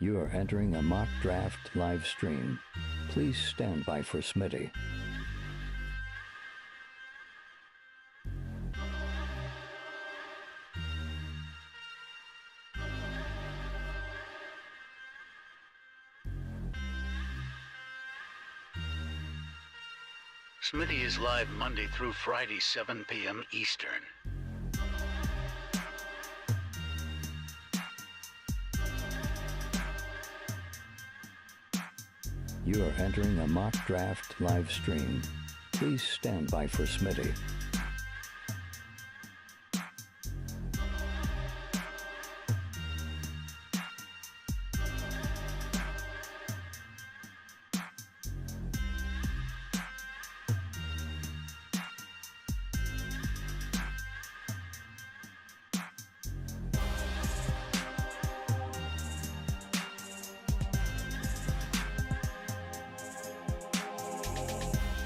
You are entering a mock draft live stream. Please stand by for Smitty. Smitty is live Monday through Friday, 7 p.m. Eastern. You are entering a mock draft live stream. Please stand by for Smitty.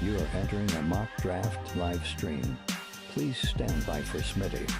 You are entering a mock draft live stream. Please stand by for Smitty.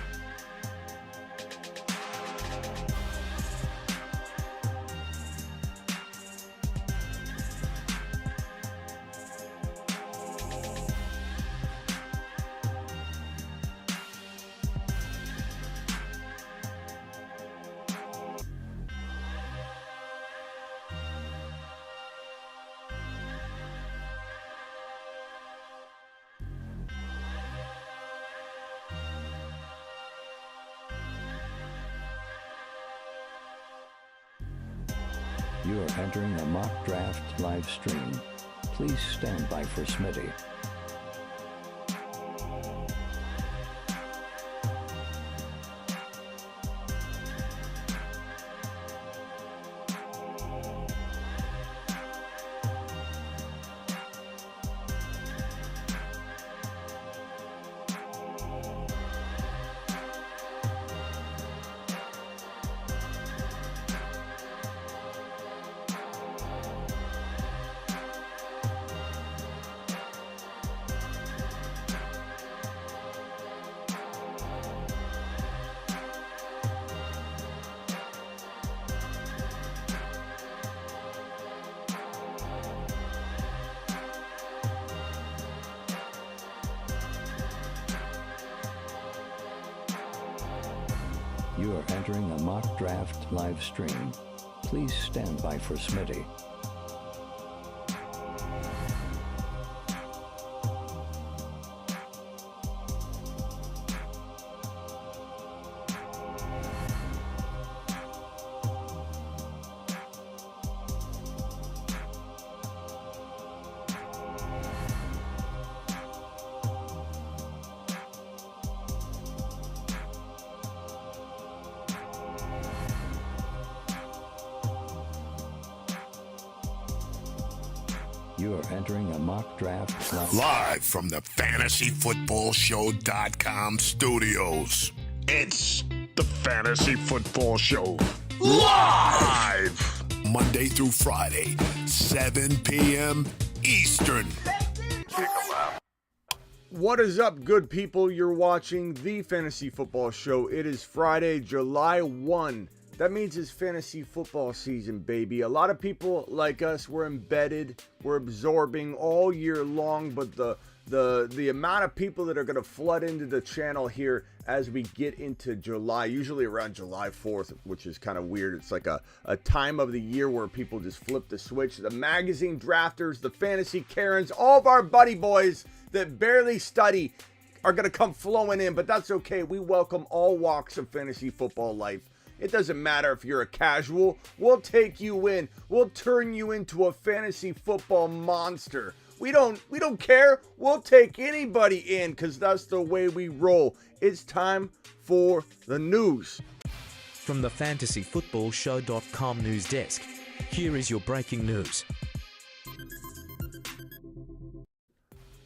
You are entering a mock draft live stream. Please stand by for Smitty. You are entering a mock draft live stream. Please stand by for Smitty. You are entering a mock draft live from the FantasyFootballShow.com studios. It's the Fantasy Football Show live Monday through Friday, 7 p.m. Eastern. What is up, good people? You're watching the Fantasy Football Show. It is Friday, July 1. That means it's fantasy football season, baby. A lot of people like us, we're embedded, we're absorbing all year long, but the amount of people that are going to flood into the channel here as we get into July, usually around July 4th, which is kind of weird. It's like a time of the year where people just flip the switch. The magazine drafters, the fantasy Karens, all of our buddy boys that barely study are going to come flowing in, but that's okay. We welcome all walks of fantasy football life. It doesn't matter if you're a casual. We'll take you in. We'll turn you into a fantasy football monster. We don't care. We'll take anybody in because that's the way we roll. It's time for the news. From the FantasyFootballShow.com news desk, here is your breaking news.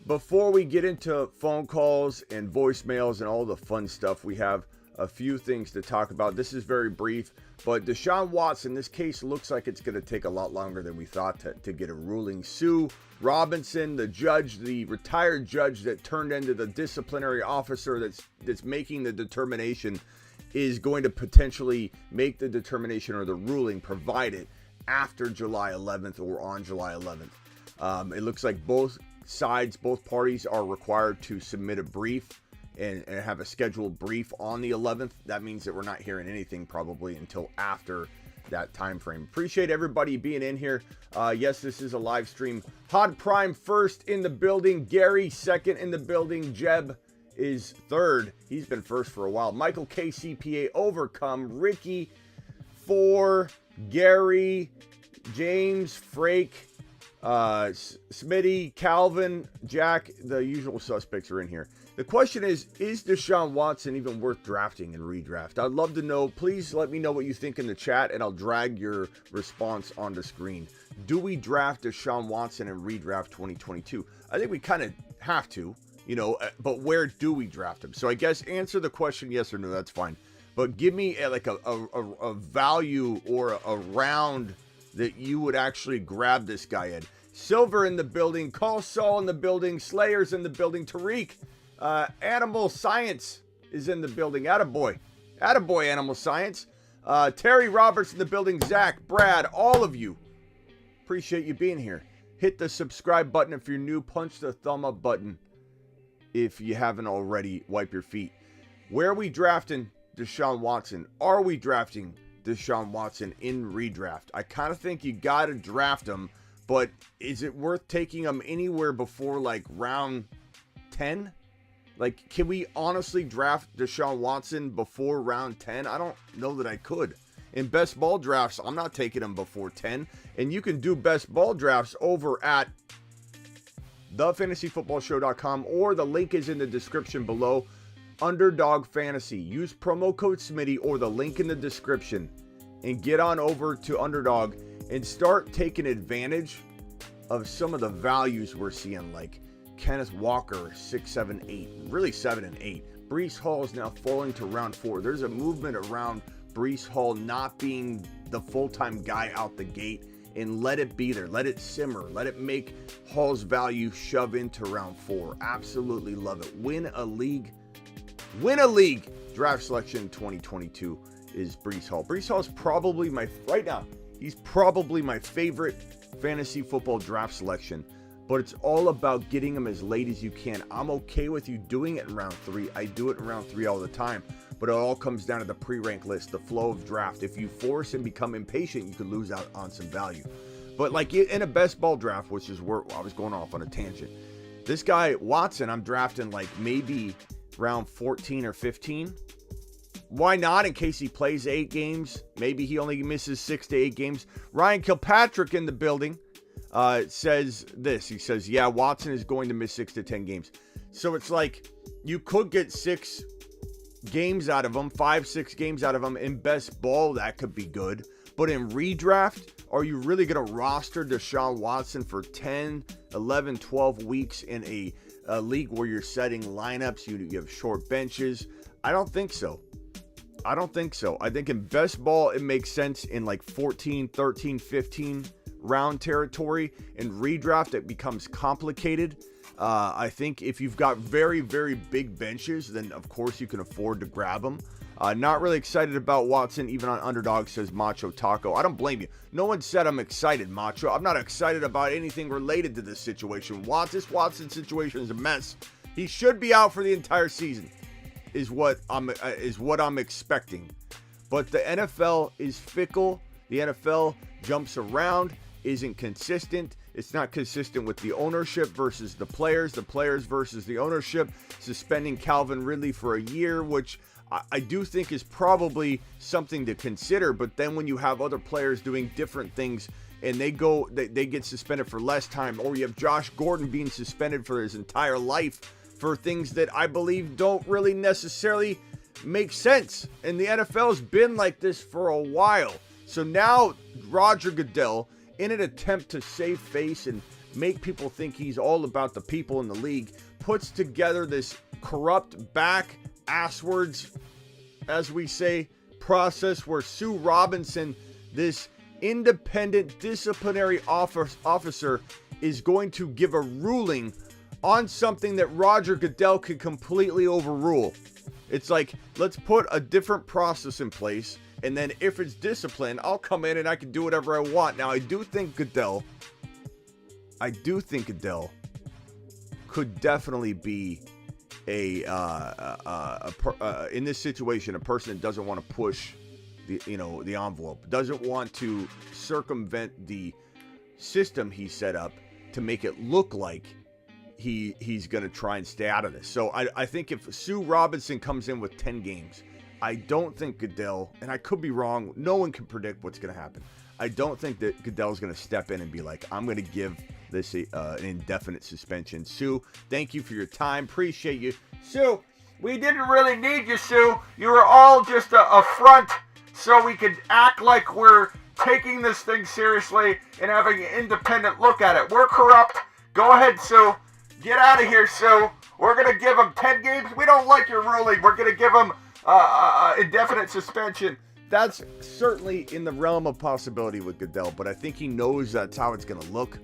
Before we get into phone calls and voicemails and all the fun stuff, we have a few things to talk about. This is very brief, but Deshaun Watson, this case looks like it's going to take a lot longer than we thought to get a ruling. Sue Robinson, the judge, the retired judge that turned into the disciplinary officer that's making the determination, is going to potentially make the determination or the ruling provided after July 11th or on July 11th. It looks like both parties are required to submit a brief and have a scheduled brief on the 11th. That means that we're not hearing anything probably until after that time frame. Appreciate everybody being in here. Yes, this is a live stream. Hod Prime first in the building. Gary second in the building. Jeb is third. He's been first for a while. Michael K. CPA Overcome. Ricky 4. Gary. James Frake. Smitty, Calvin, Jack. The usual suspects are in here. The question is Deshaun Watson even worth drafting in redraft? I'd love to know. Please let me know what you think in the chat, and I'll drag your response on the screen. Do we draft Deshaun Watson in redraft 2022? I think we kind of have to, but where do we draft him? So I guess answer the question yes or no, that's fine. But give me a value or a round that you would actually grab this guy in. Silver in the building, Call Saul in the building, Slayer's in the building, Tariq. Animal Science is in the building. Attaboy. Animal Science. Terry Roberts in the building. Zach, Brad, all of you. Appreciate you being here. Hit the subscribe button if you're new. Punch the thumb up button if you haven't already. Wipe your feet. Where are we drafting Deshaun Watson? Are we drafting Deshaun Watson in redraft? I kind of think you got to draft him, but is it worth taking him anywhere before like round 10? Like, can we honestly draft Deshaun Watson before round 10? I don't know that I could. In best ball drafts, I'm not taking him before 10. And you can do best ball drafts over at thefantasyfootballshow.com, or the link is in the description below. Underdog Fantasy. Use promo code Smitty or the link in the description and get on over to Underdog and start taking advantage of some of the values we're seeing, like Kenneth Walker, 6, 7, 8, really 7 and 8. Breece Hall is now falling to round 4. There's a movement around Breece Hall not being the full-time guy out the gate, and let it be there. Let it simmer. Let it make Hall's value shove into round 4. Absolutely love it. Win a league. Draft selection 2022 is Breece Hall. Breece Hall is probably he's probably my favorite fantasy football draft selection. But it's all about getting them as late as you can. I'm okay with you doing it in round 3. I do it in round 3 all the time. But it all comes down to the pre-rank list, the flow of draft. If you force and become impatient, you could lose out on some value. But like in a best ball draft, which is where I was going off on a tangent. This guy, Watson, I'm drafting like maybe round 14 or 15. Why not? In case he plays 8 games. Maybe he only misses 6 to 8 games. Ryan Kilpatrick in the building. Says this. He says, yeah, Watson is going to miss 6 to 10 games. So it's like you could get 6 games out of him, 5-6 games out of him in best ball. That could be good. But in redraft, are you really going to roster Deshaun Watson for 10, 11, 12 weeks in a league where you're setting lineups? You have short benches. I don't think so. I think in best ball, it makes sense in like 14, 13, 15 round territory. In redraft, it becomes complicated. I think if you've got very, very big benches, then of course you can afford to grab them. Not really excited about Watson, even on Underdog, says Macho Taco. I don't blame you. No one said I'm excited, Macho. I'm not excited about anything related to this situation. This Watson situation is a mess. He should be out for the entire season, is what I'm expecting. But the NFL is fickle. The NFL jumps around, isn't consistent. It's not consistent with the ownership versus the players versus the ownership. Suspending Calvin Ridley for a year, which I do think is probably something to consider. But then when you have other players doing different things and they get suspended for less time, or you have Josh Gordon being suspended for his entire life for things that I believe don't really necessarily make sense. And the NFL's been like this for a while. So now Roger Goodell, in an attempt to save face and make people think he's all about the people in the league, puts together this corrupt back-asswards, as we say, process where Sue Robinson, this independent disciplinary officer, is going to give a ruling on something that Roger Goodell could completely overrule. It's like, let's put a different process in place, and then if it's discipline, I'll come in and I can do whatever I want. Now, I do think Goodell could definitely be in this situation, a person that doesn't want to push the envelope, doesn't want to circumvent the system he set up to make it look like he's going to try and stay out of this. So I think if Sue Robinson comes in with 10 games, I don't think Goodell, and I could be wrong, no one can predict what's going to happen. I don't think that Goodell's going to step in and be like, I'm going to give this an indefinite suspension. Sue, thank you for your time. Appreciate you. Sue, we didn't really need you, Sue. You were all just a front so we could act like we're taking this thing seriously and having an independent look at it. We're corrupt. Go ahead, Sue. Get out of here, Sue. We're going to give him 10 games. We don't like your ruling. We're going to give him indefinite suspension. That's certainly in the realm of possibility with Goodell, but I think he knows that's how it's going to look.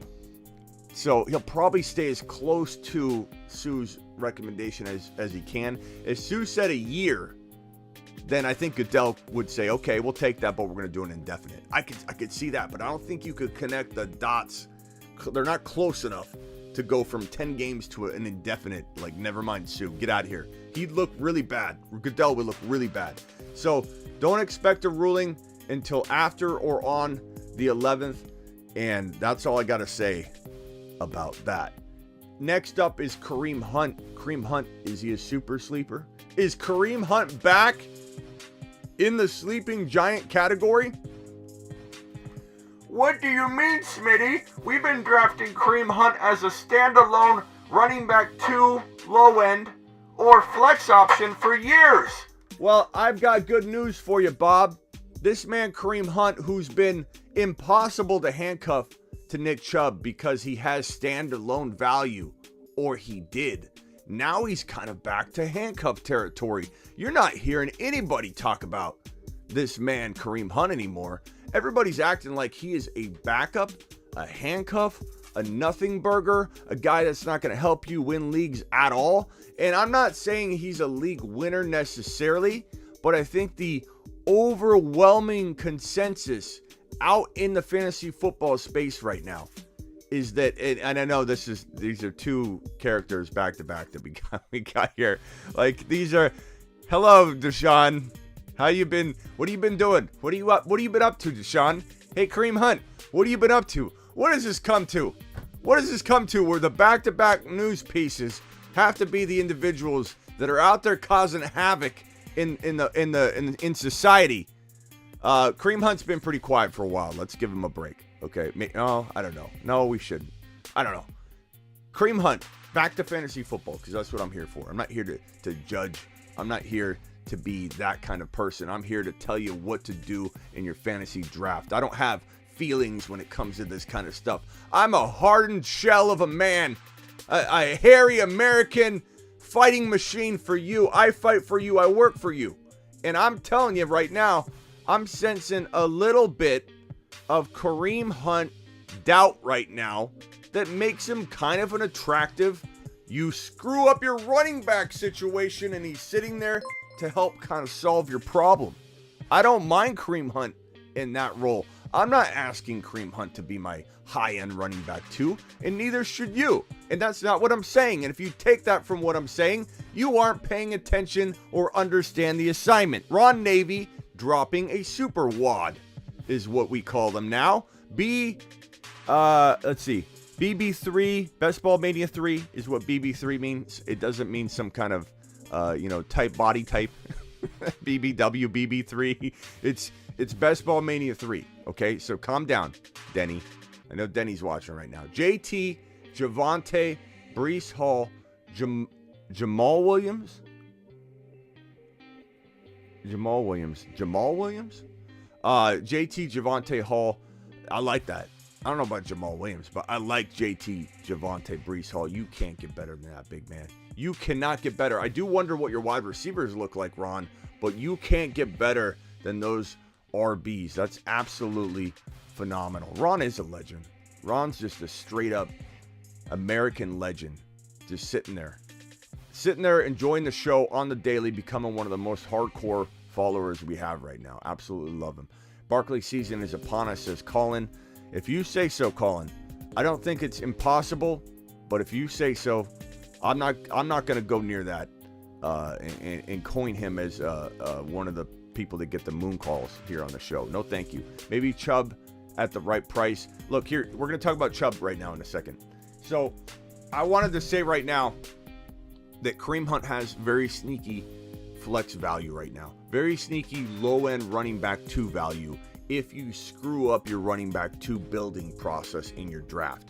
So he'll probably stay as close to Sue's recommendation as he can. If Sue said a year, then I think Goodell would say, okay, we'll take that, but we're going to do an indefinite. I could see that, but I don't think you could connect the dots. They're not close enough to go from 10 games to an indefinite. Like, never mind, Sue, get out of here. He'd look really bad. Goodell would look really bad. So don't expect a ruling until after or on the 11th. And that's all I got to say about that. Next up is Kareem Hunt. Kareem Hunt, is he a super sleeper? Is Kareem Hunt back in the sleeping giant category? What do you mean, Smitty? We've been drafting Kareem Hunt as a standalone running back 2, low end, or flex option for years. Well, I've got good news for you, Bob. This man, Kareem Hunt, who's been impossible to handcuff to Nick Chubb because he has standalone value, or he did. Now he's kind of back to handcuff territory. You're not hearing anybody talk about this man, Kareem Hunt, anymore. Everybody's acting like he is a backup, a handcuff, a nothing burger, a guy that's not going to help you win leagues at all. And I'm not saying he's a league winner necessarily, but I think the overwhelming consensus out in the fantasy football space right now is that, and I know these are two characters back to back that we got here. Like, these are, hello, Deshaun. How you been? What have you been doing? What have you been up to, Deshaun? Hey, Kareem Hunt, what have you been up to? What does this come to? What does this come to where the back-to-back news pieces have to be the individuals that are out there causing havoc in society? Kareem Hunt's been pretty quiet for a while. Let's give him a break. Okay. No, I don't know. No, we shouldn't. I don't know. Kareem Hunt, back to fantasy football, because that's what I'm here for. I'm not here to judge. I'm not here to be that kind of person. I'm here to tell you what to do in your fantasy draft. I don't have feelings when it comes to this kind of stuff. I'm a hardened shell of a man, a hairy American fighting machine for you. I fight for you. I work for you. And I'm telling you right now, I'm sensing a little bit of Kareem Hunt doubt right now that makes him kind of an attractive. You screw up your running back situation and he's sitting there to help kind of solve your problem. I don't mind Kareem Hunt in that role. I'm not asking Kareem Hunt to be my high-end running back too, and neither should you. And that's not what I'm saying. And if you take that from what I'm saying, you aren't paying attention or understand the assignment. Ron Navy dropping a super wad is what we call them now. Let's see. BB3, Best Ball Mania 3 is what BB3 means. It doesn't mean some kind of type, body type. BBW, BB3. It's Best Ball Mania 3. Okay, so calm down, Denny. I know Denny's watching right now. JT, Javonte, Breece Hall, Jamal Williams. JT, Javonte, Hall. I like that. I don't know about Jamal Williams, but I like JT, Javonte, Breece Hall. You can't get better than that, big man. You cannot get better. I do wonder what your wide receivers look like, Ron, but you can't get better than those RBs. That's absolutely phenomenal. Ron is a legend. Ron's just a straight up American legend, just sitting there sitting there enjoying the show on the daily, becoming one of the most hardcore followers we have right now. Absolutely love him. Barkley season is upon us, says Colin. If you say so, Colin. I don't think it's impossible, but if you say so, I'm not going to go near that and coin him as one of the people that get the moon calls here on the show. No, thank you. Maybe Chubb at the right price. Look, here, we're going to talk about Chubb right now in a second. So I wanted to say right now that Kareem Hunt has very sneaky flex value right now. Very sneaky low-end running back 2 value if you screw up your running back 2 building process in your draft.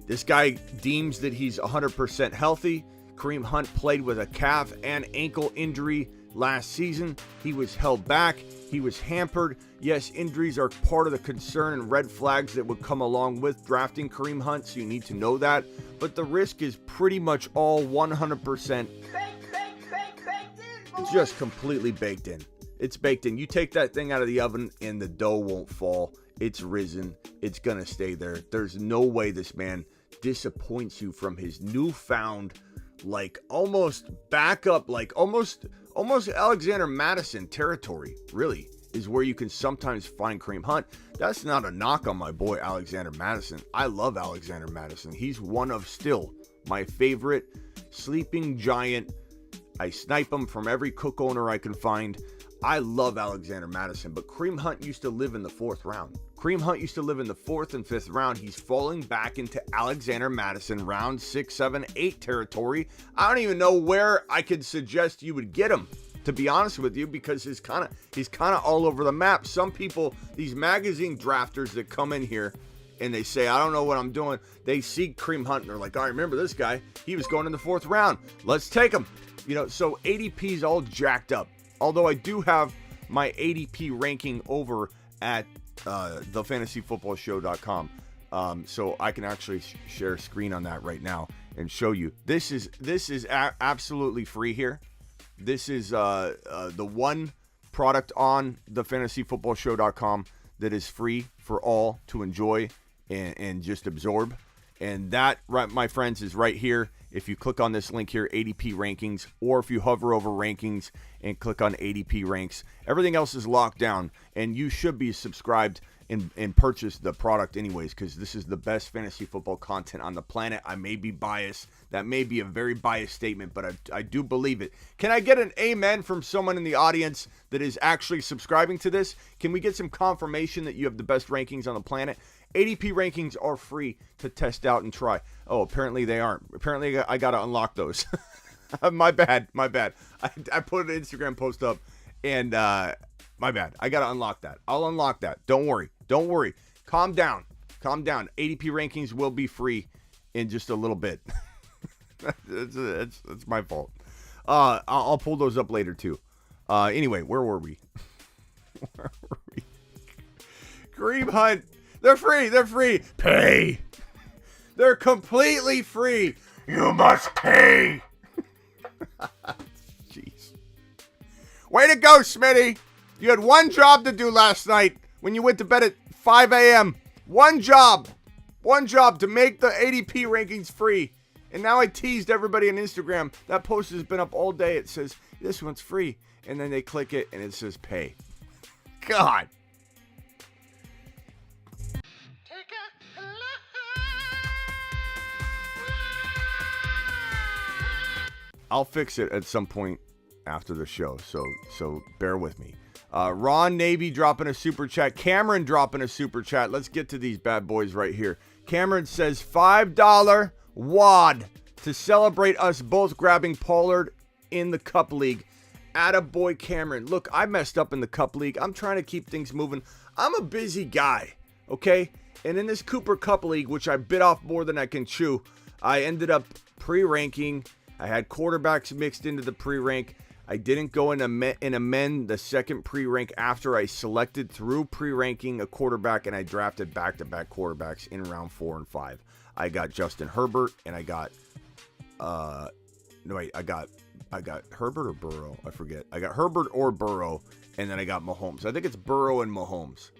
This guy deems that he's 100% healthy. Kareem Hunt played with a calf and ankle injury last season. He was held back. He was hampered. Yes, injuries are part of the concern and red flags that would come along with drafting Kareem Hunt, so you need to know that. But the risk is pretty much all 100% just completely baked in. It's baked in. You take that thing out of the oven and the dough won't fall. It's risen. It's going to stay there. There's no way this man disappoints you from his newfound, like almost backup, like almost Alexander Madison territory, really, is where you can sometimes find Kareem Hunt. That's not a knock on my boy Alexander Madison. I love Alexander Madison. He's one of still my favorite sleeping giant. I snipe him from every cook owner I can find. I love Alexander Madison, but Kareem Hunt used to live in the 4th round. Kareem Hunt used to live in the 4th and 5th round. He's falling back into Alexander Madison round 6, 7, 8 territory. I don't even know where I could suggest you would get him, to be honest with you, because he's kind of all over the map. Some people, these magazine drafters that come in here and they say, I don't know what I'm doing. They see Kareem Hunt and they're like, I remember this guy. He was going in the 4th round. Let's take him. So ADP is all jacked up. Although I do have my ADP ranking over at thefantasyfootballshow.com. So I can actually share a screen on that right now and show you. This is absolutely free here. This is the one product on thefantasyfootballshow.com that is free for all to enjoy and just absorb. And that, right, my friends, is right here. If you click on this link here, ADP rankings, or if you hover over rankings and click on ADP ranks, everything else is locked down, and you should be subscribed and purchase the product anyways, because this is the best fantasy football content on the planet. I may be biased. That may be a very biased statement, but I do believe it. Can I get an amen from someone in the audience that is actually subscribing to this? Can we get some confirmation that you have the best rankings on the planet? ADP rankings are free to test out and try. Oh, apparently they aren't. Apparently I got to unlock those. My bad. I put an Instagram post up and my bad. I got to unlock that. I'll unlock that. Don't worry. Calm down. ADP rankings will be free in just a little bit. That's my fault. I'll pull those up later too. Anyway, where were we? Kareem Hunt. They're free. Pay. They're completely free. You must pay. Jeez. Way to go, Smitty. You had one job to do last night when you went to bed at 5 a.m. One job to make the ADP rankings free. And now I teased everybody on Instagram. That post has been up all day. It says, this one's free. And then they click it and it says pay. God. I'll fix it at some point after the show, so bear with me. Ron Navy dropping a super chat. Cameron dropping a super chat. Let's get to these bad boys right here. Cameron says $5 wad to celebrate us both grabbing Pollard in the Cup League. Attaboy, Cameron. Look, I messed up in the Cup League. I'm trying to keep things moving. I'm a busy guy, okay? And in this Cooper Cup League, which I bit off more than I can chew, I ended up pre-ranking. I had quarterbacks mixed into the pre-rank. I didn't go and amend the second pre-rank after I selected through pre-ranking a quarterback, and I drafted back-to-back quarterbacks in round 4 and 5. I got Justin Herbert, and I got I got Herbert or Burrow. I forget. I got Herbert or Burrow, and then I got Mahomes. I think it's Burrow and Mahomes.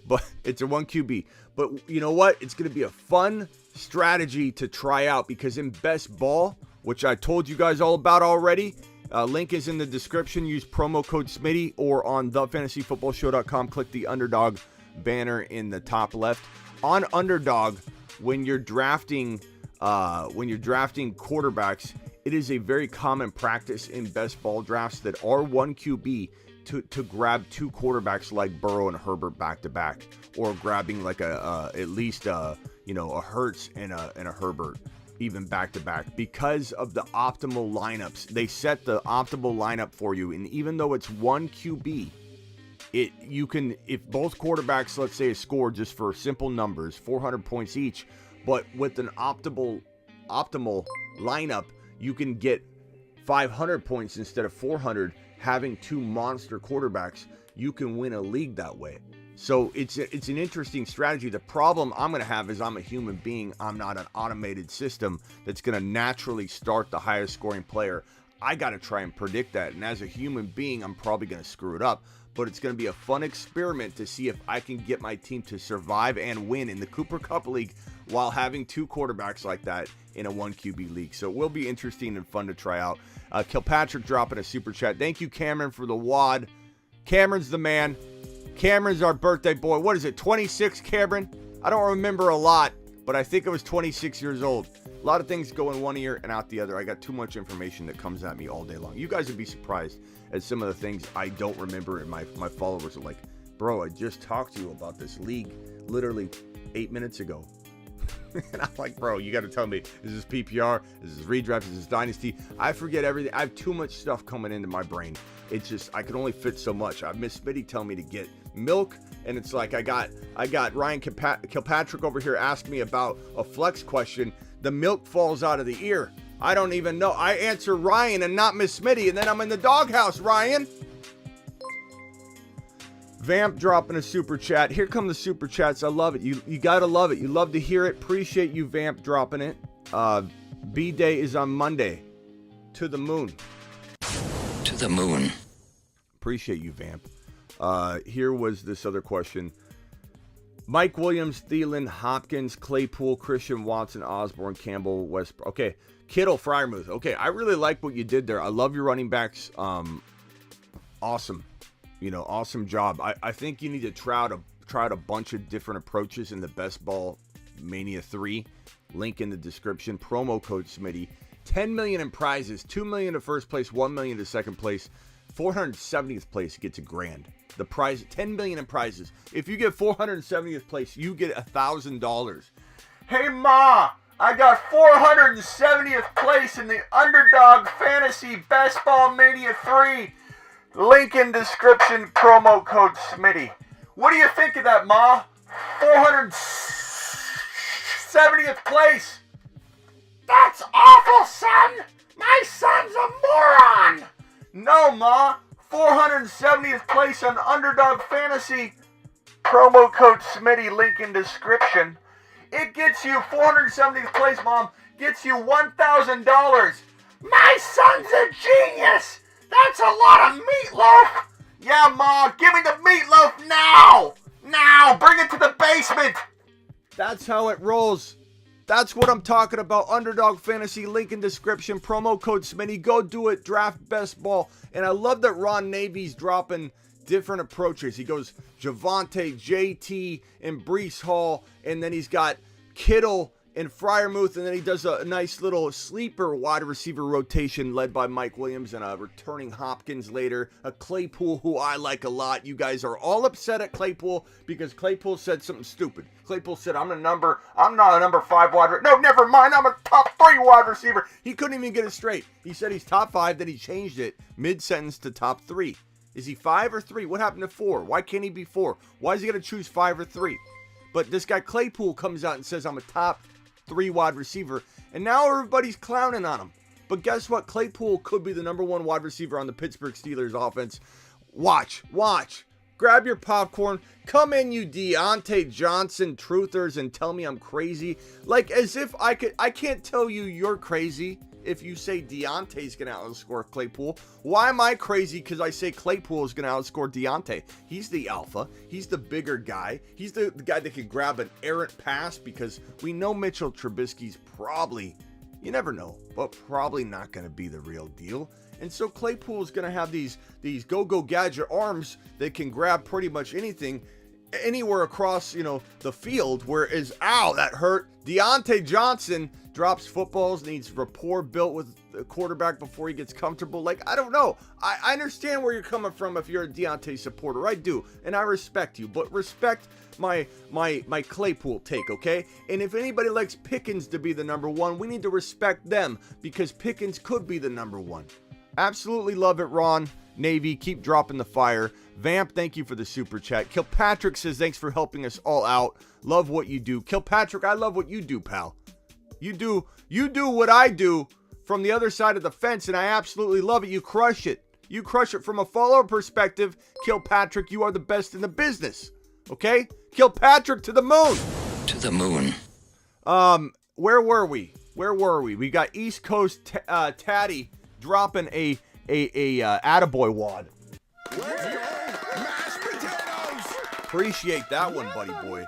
But it's a 1 QB. But you know what? It's going to be a fun strategy to try out because in best ball, which I told you guys all about already. Link is in the description. Use promo code Smitty, or on thefantasyfootballshow.com, click the Underdog banner in the top left. On Underdog, when you're drafting quarterbacks, it is a very common practice in best ball drafts that are one QB to grab two quarterbacks like Burrow and Herbert back to back, or grabbing like at least a Hurts and a Herbert even back to back, because of the optimal lineups. They set the optimal lineup for you, and even though it's one QB, if both quarterbacks, let's say, score, just for simple numbers, 400 points each, but with an optimal lineup, you can get 500 points instead of 400. Having two monster quarterbacks, you can win a league that way. So it's an interesting strategy. The problem I'm going to have is I'm a human being. I'm not an automated system that's going to naturally start the highest scoring player. I got to try and predict that. And as a human being, I'm probably going to screw it up. But it's going to be a fun experiment to see if I can get my team to survive and win in the Cooper Cup League while having two quarterbacks like that in a 1 QB league. So it will be interesting and fun to try out. Kilpatrick dropping a super chat. Thank you, Cameron, for the wad. Cameron's the man. Cameron's our birthday boy. What is it, 26, Cameron? I don't remember a lot, but I think it was 26 years old. A lot of things go in one ear and out the other. I got too much information that comes at me all day long. You guys would be surprised at some of the things I don't remember, and my followers are like, bro, I just talked to you about this league literally 8 minutes ago. And I'm like, bro, you got to tell me, is this PPR? Is this redraft? Is this dynasty? I forget everything. I have too much stuff coming into my brain. It's just, I can only fit so much. I miss Smitty telling me to get milk, and it's like I got Ryan Kilpatrick over here asking me about a flex question. The milk falls out of the ear. I don't even know. I answer Ryan and not Miss Smitty, and then I'm in the doghouse, Ryan. Vamp dropping a super chat. Here come the super chats. I love it. You gotta love it. You love to hear it. Appreciate you, Vamp, dropping it. B-Day is on Monday. To the moon. To the moon. Appreciate you, Vamp. Here was this other question. Mike Williams, Thielen, Hopkins, Claypool, Christian Watson, Osborne, Campbell, Westbrook. Okay, Kittle, Freiermuth. Okay, I really like what you did there. I love your running backs. Awesome. Awesome job. I think you need to try out a bunch of different approaches in the Best Ball Mania 3. Link in the description. Promo code Smitty. 10 million in prizes. 2 million to first place. 1 million to second place. 470th place gets $1,000. The prize, 10 million in prizes. If you get 470th place, you get $1,000. Hey, Ma, I got 470th place in the Underdog Fantasy Best Ball Mania 3. Link in description, promo code Smitty. What do you think of that, Ma? 470th place. That's awful, son. My son's a moron. No, Ma. 470th place on Underdog Fantasy. Promo code Smitty, link in description. It gets you 470th place, Mom. Gets you $1,000. My son's a genius. That's a lot of meatloaf. Yeah, Ma, give me the meatloaf now. Now, bring it to the basement. That's how it rolls. That's what I'm talking about. Underdog Fantasy, link in description. Promo code Smitty. Go do it. Draft best ball. And I love that Ron Navy's dropping different approaches. He goes Javonte, JT, and Breece Hall. And then he's got Kittle and Freiermuth. And then he does a nice little sleeper wide receiver rotation led by Mike Williams and a returning Hopkins later. A Claypool who I like a lot. You guys are all upset at Claypool because Claypool said something stupid. Claypool said, I'm not a number 5 wide receiver. No, never mind. I'm a top 3 wide receiver. He couldn't even get it straight. He said he's top 5, then he changed it mid-sentence to top 3. Is he 5 or 3? What happened to 4? Why can't he be 4? Why is he going to choose 5 or 3? But this guy Claypool comes out and says, I'm a top 3 wide receiver. And now everybody's clowning on him. But guess what? Claypool could be the number 1 wide receiver on the Pittsburgh Steelers offense. Watch. Grab your popcorn. Come in, you Deontay Johnson truthers, and tell me I'm crazy. Like as if I can't tell you you're crazy if you say Deontay's going to outscore Claypool. Why am I crazy? Because I say Claypool is going to outscore Deontay. He's the alpha. He's the bigger guy. He's the guy that can grab an errant pass because we know Mitchell Trubisky's probably, You never know, but probably not going to be the real deal. And so Claypool is going to have these go-go gadget arms that can grab pretty much anything, anywhere across, the field. Whereas, ow, that hurt. Deontay Johnson drops footballs, needs rapport built with the quarterback before he gets comfortable. Like, I don't know. I understand where you're coming from if you're a Deontay supporter. I do, and I respect you, but respect my Claypool take, okay? And if anybody likes Pickens to be the number one, we need to respect them, because Pickens could be the number one. Absolutely love it, Ron. Navy, keep dropping the fire. Vamp, thank you for the super chat. Kilpatrick says, thanks for helping us all out. Love what you do. Kilpatrick, I love what you do, pal. You do what I do from the other side of the fence, and I absolutely love it. You crush it. You crush it from a follower perspective. Kilpatrick, you are the best in the business. Okay? Kilpatrick, to the moon. To the moon. Where were we? We got East Coast Tatty dropping a attaboy wad. Let's go, mashed potatoes. Appreciate that one, buddy boy.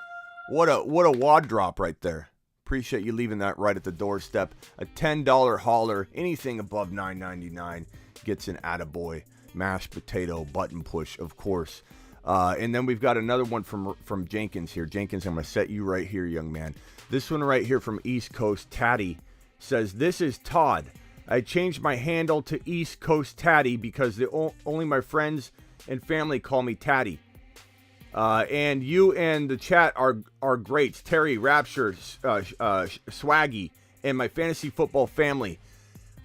What a wad drop right there. Appreciate you leaving that right at the doorstep. A $10 hauler, anything above $9.99 gets an attaboy mashed potato button push, of course. And then we've got another one from Jenkins here. Jenkins, I'm going to set you right here, young man. This one right here from East Coast Tatty says, this is Todd. I changed my handle to East Coast Tatty because only my friends and family call me Tatty. And you and the chat are great. Terry, Rapture, Swaggy, and my fantasy football family.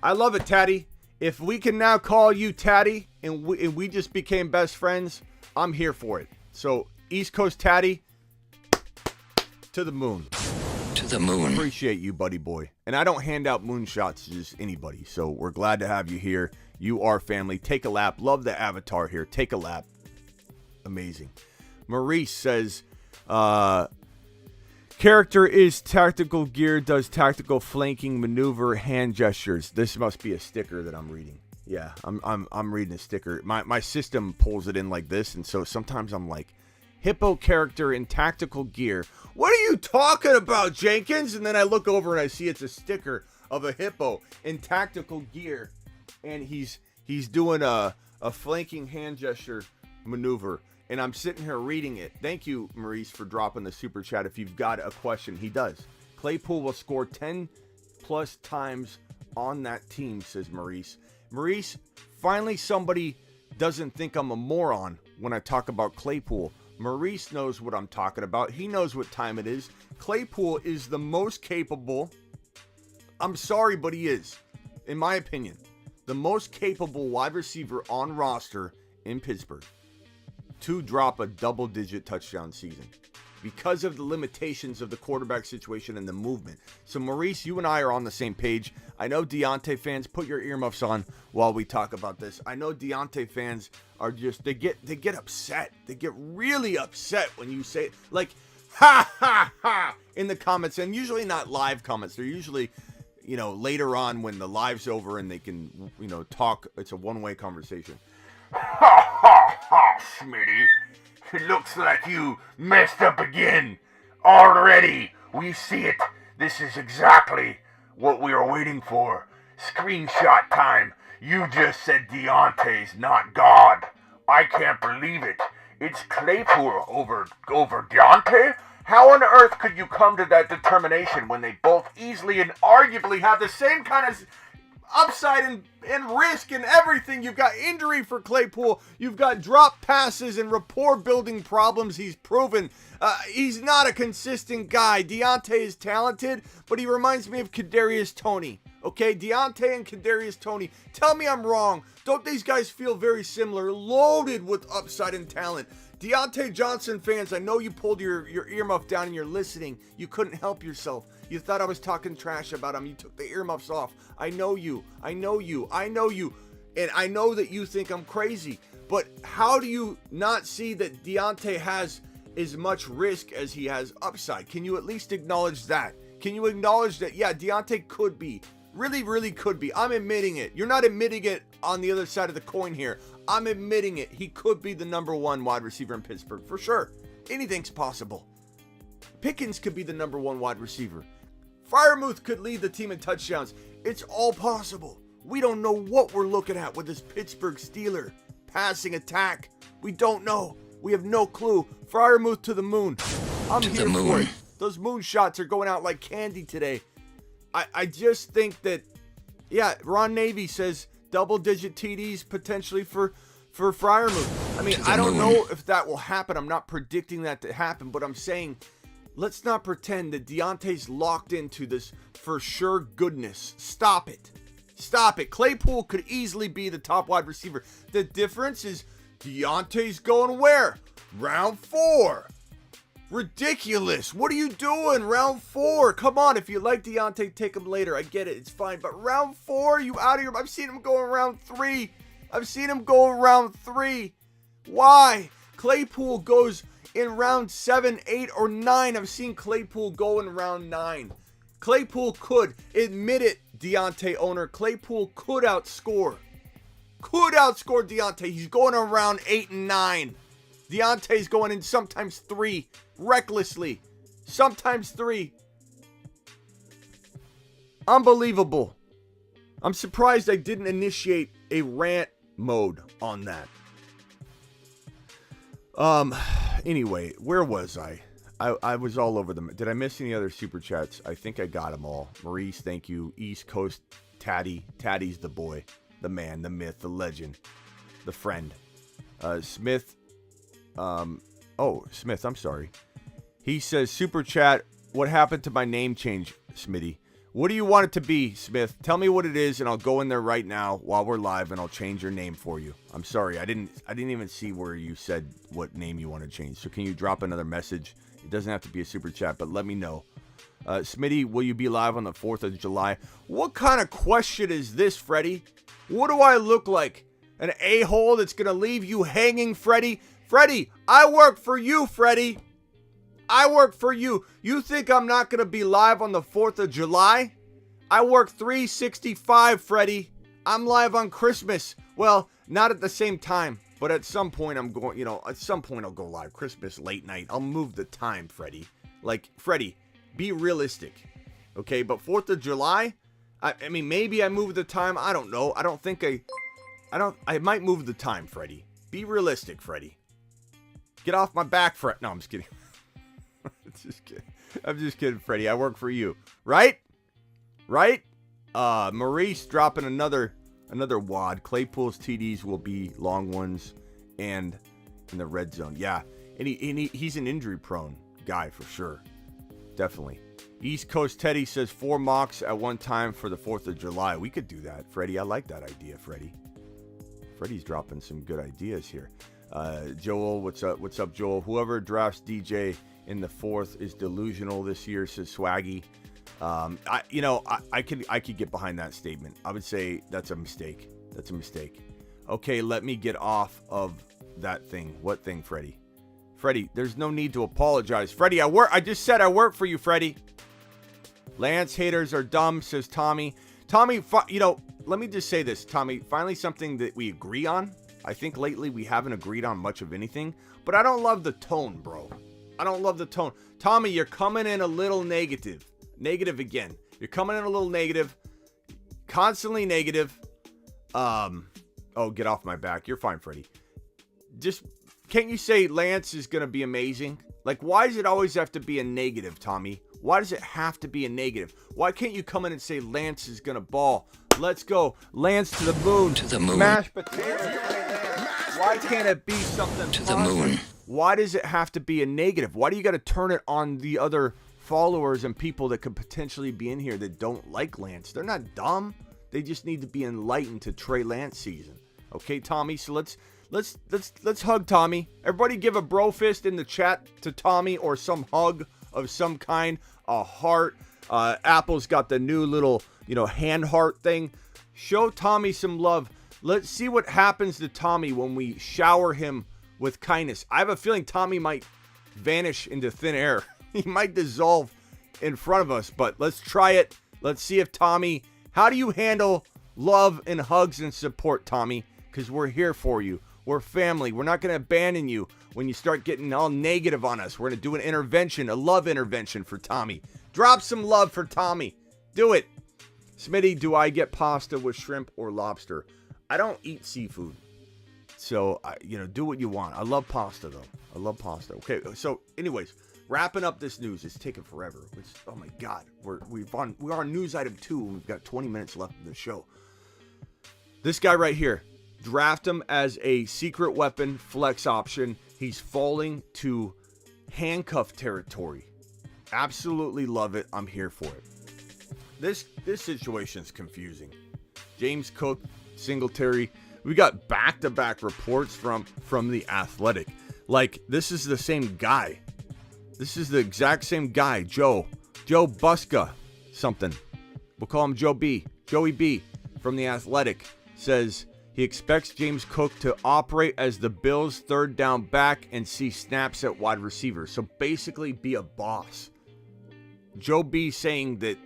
I love it, Tatty. If we can now call you Tatty and we just became best friends, I'm here for it. So, East Coast Tatty, to the moon. To the moon. Appreciate you, buddy boy. And I don't hand out moonshots to just anybody. So, we're glad to have you here. You are family. Take a lap. Love the avatar here. Take a lap. Amazing. Maurice says, character is tactical gear, does tactical flanking maneuver, hand gestures. This must be a sticker that I'm reading. Yeah, I'm reading a sticker. My system pulls it in like this, and so sometimes I'm like, hippo character in tactical gear. What are you talking about, Jenkins? And then I look over and I see it's a sticker of a hippo in tactical gear, and he's doing a flanking hand gesture maneuver. And I'm sitting here reading it. Thank you, Maurice, for dropping the super chat. If you've got a question, he does. Claypool will score 10 plus times on that team, says Maurice. Maurice, finally somebody doesn't think I'm a moron when I talk about Claypool. Maurice knows what I'm talking about. He knows what time it is. Claypool is the most capable. I'm sorry, but he is, in my opinion, the most capable wide receiver on roster in Pittsburgh to drop a double-digit touchdown season because of the limitations of the quarterback situation and the movement. So, Maurice, you and I are on the same page. I know Deontay fans, put your earmuffs on while we talk about this. I know Deontay fans are just, they get upset. They get really upset when you say, like, ha, ha, ha, in the comments. And usually not live comments. They're usually, later on when the live's over and they can, talk. It's a one-way conversation. Ha ha ha, Smitty. It looks like you messed up again. Already, we see it. This is exactly what we were waiting for. Screenshot time. You just said Deontay's not God. I can't believe it. It's Claypool over Deontay? How on earth could you come to that determination when they both easily and arguably have the same kind of upside and risk and everything? You've got injury for Claypool. You've got drop passes and rapport building problems. He's proven he's not a consistent guy. Deontay is talented, but he reminds me of Kadarius Toney. Okay, Deontay and Kadarius Toney. Tell me I'm wrong. Don't these guys feel very similar? Loaded with upside and talent. Deontay Johnson fans, I know you pulled your earmuff down and you're listening. You couldn't help yourself. You thought I was talking trash about him. You took the earmuffs off. I know you. And I know that you think I'm crazy. But how do you not see that Deontay has as much risk as he has upside? Can you at least acknowledge that? Can you acknowledge that, yeah, Deontay could be. Really, really could be. I'm admitting it. You're not admitting it on the other side of the coin here. I'm admitting it. He could be the number one wide receiver in Pittsburgh. For sure. Anything's possible. Pickens could be the number one wide receiver. Freiermuth could lead the team in touchdowns. It's all possible. We don't know what we're looking at with this Pittsburgh Steeler passing attack. We don't know. We have no clue. Freiermuth to the moon. I'm here for it. Those moon shots are going out like candy today. I just think that, yeah, Ron Navy says double-digit TDs potentially for Freiermuth. I mean, I don't know if that will happen. I'm not predicting that to happen, but I'm saying let's not pretend that Deontay's locked into this for sure goodness. Stop it. Stop it. Claypool could easily be the top wide receiver. The difference is Deontay's going where? Round 4. Ridiculous. What are you doing? Round 4. Come on. If you like Deontay, take him later. I get it. It's fine. But round 4, you out of here. I've seen him go around 3. I've seen him go around 3. Why? Claypool goes in round 7, 8, or 9. I've seen Claypool go in round 9. Claypool could. Admit it, Deontay owner. Claypool could outscore. Could outscore Deontay. He's going around 8 and 9. Deontay's going in sometimes 3. Recklessly. Sometimes 3. Unbelievable. I'm surprised I didn't initiate a rant mode on that. Anyway, where was I? I was all over them. Did I miss any other super chats? I think I got them all. Maurice, thank you. East Coast Tatty. Tatty's the boy. The man, the myth, the legend, the friend. Smith. Smith, I'm sorry. He says, super chat, what happened to my name change, Smitty? What do you want it to be, Smith? Tell me what it is, and I'll go in there right now while we're live, and I'll change your name for you. I'm sorry, I didn't even see where you said what name you want to change. So can you drop another message? It doesn't have to be a super chat, but let me know. Smitty, will you be live on the 4th of July? What kind of question is this, Freddie? What do I look like? An a-hole that's going to leave you hanging, Freddie? Freddie, I work for you, Freddie. I work for you. You think I'm not going to be live on the 4th of July? I work 365, Freddie. I'm live on Christmas. Well, not at the same time, but at some point I'm going, at some point I'll go live. Christmas late night. I'll move the time, Freddie. Like, Freddie, be realistic. Okay, but 4th of July? I mean, maybe I move the time. I don't know. I might move the time, Freddie. Be realistic, Freddie. Get off my back, Fred. No, I'm just kidding. I'm just kidding, Freddie. I work for you. Right? Maurice dropping another wad. Claypool's TDs will be long ones and in the red zone. Yeah. And he's an injury prone guy for sure. Definitely. East Coast Teddy says 4 mocks at one time for the 4th of July. We could do that, Freddie. I like that idea, Freddie. Freddie's dropping some good ideas here. Joel, what's up? What's up, Joel? Whoever drafts DJ in the 4th is delusional this year, says Swaggy. I could get behind that statement. I would say that's a mistake. Okay, let me get off of that thing. What thing, Freddie? Freddie, there's no need to apologize. Freddie, I just said I work for you, Freddie. Lance haters are dumb, says Tommy. Tommy, let me just say this, Tommy. Finally, something that we agree on. I think lately we haven't agreed on much of anything, but I don't love the tone, bro. I don't love the tone. Tommy, you're coming in a little negative. Negative again. You're coming in a little negative. Constantly negative. Get off my back. You're fine, Freddie. Just, can't you say Lance is going to be amazing? Like, why does it always have to be a negative, Tommy? Why does it have to be a negative? Why can't you come in and say Lance is going to ball? Let's go. Lance to the moon. To the moon. Mashed potatoes. Why can't it be something to positive? The moon? Why does it have to be a negative? Why do you got to turn it on the other followers and people that could potentially be in here that don't like Lance? They're not dumb. They just need to be enlightened to Trey Lance season. Okay, Tommy. So let's hug Tommy. Everybody give a bro fist in the chat to Tommy or some hug of some kind. A heart. Apple's got the new little, hand heart thing. Show Tommy some love. Let's see what happens to Tommy when we shower him with kindness. I have a feeling Tommy might vanish into thin air. He might dissolve in front of us, but let's try it. Let's see if Tommy, how do you handle love and hugs and support, Tommy? Because we're here for you. We're family. We're not going to abandon you. when you start getting all negative on us. We're going to do an intervention, a love intervention for Tommy. Drop some love for Tommy. Do it. Smitty, do I get pasta with shrimp or lobster? I don't eat seafood. So, do what you want. I love pasta, though. I love pasta. Okay, so anyways, wrapping up this news. It's taking forever. Oh, my God. We're on news item 2, and we've got 20 minutes left in the show. This guy right here, draft him as a secret weapon flex option. He's falling to handcuff territory. Absolutely love it. I'm here for it. This situation is confusing. James Cook, Singletary. We got back-to-back reports from The Athletic. Like, this is the same guy. This is the exact same guy, Joe Buska something. We'll call him Joey B from The Athletic. Says he expects James Cook to operate as the Bills' third down back and see snaps at wide receiver. So basically be a boss. Joe B saying that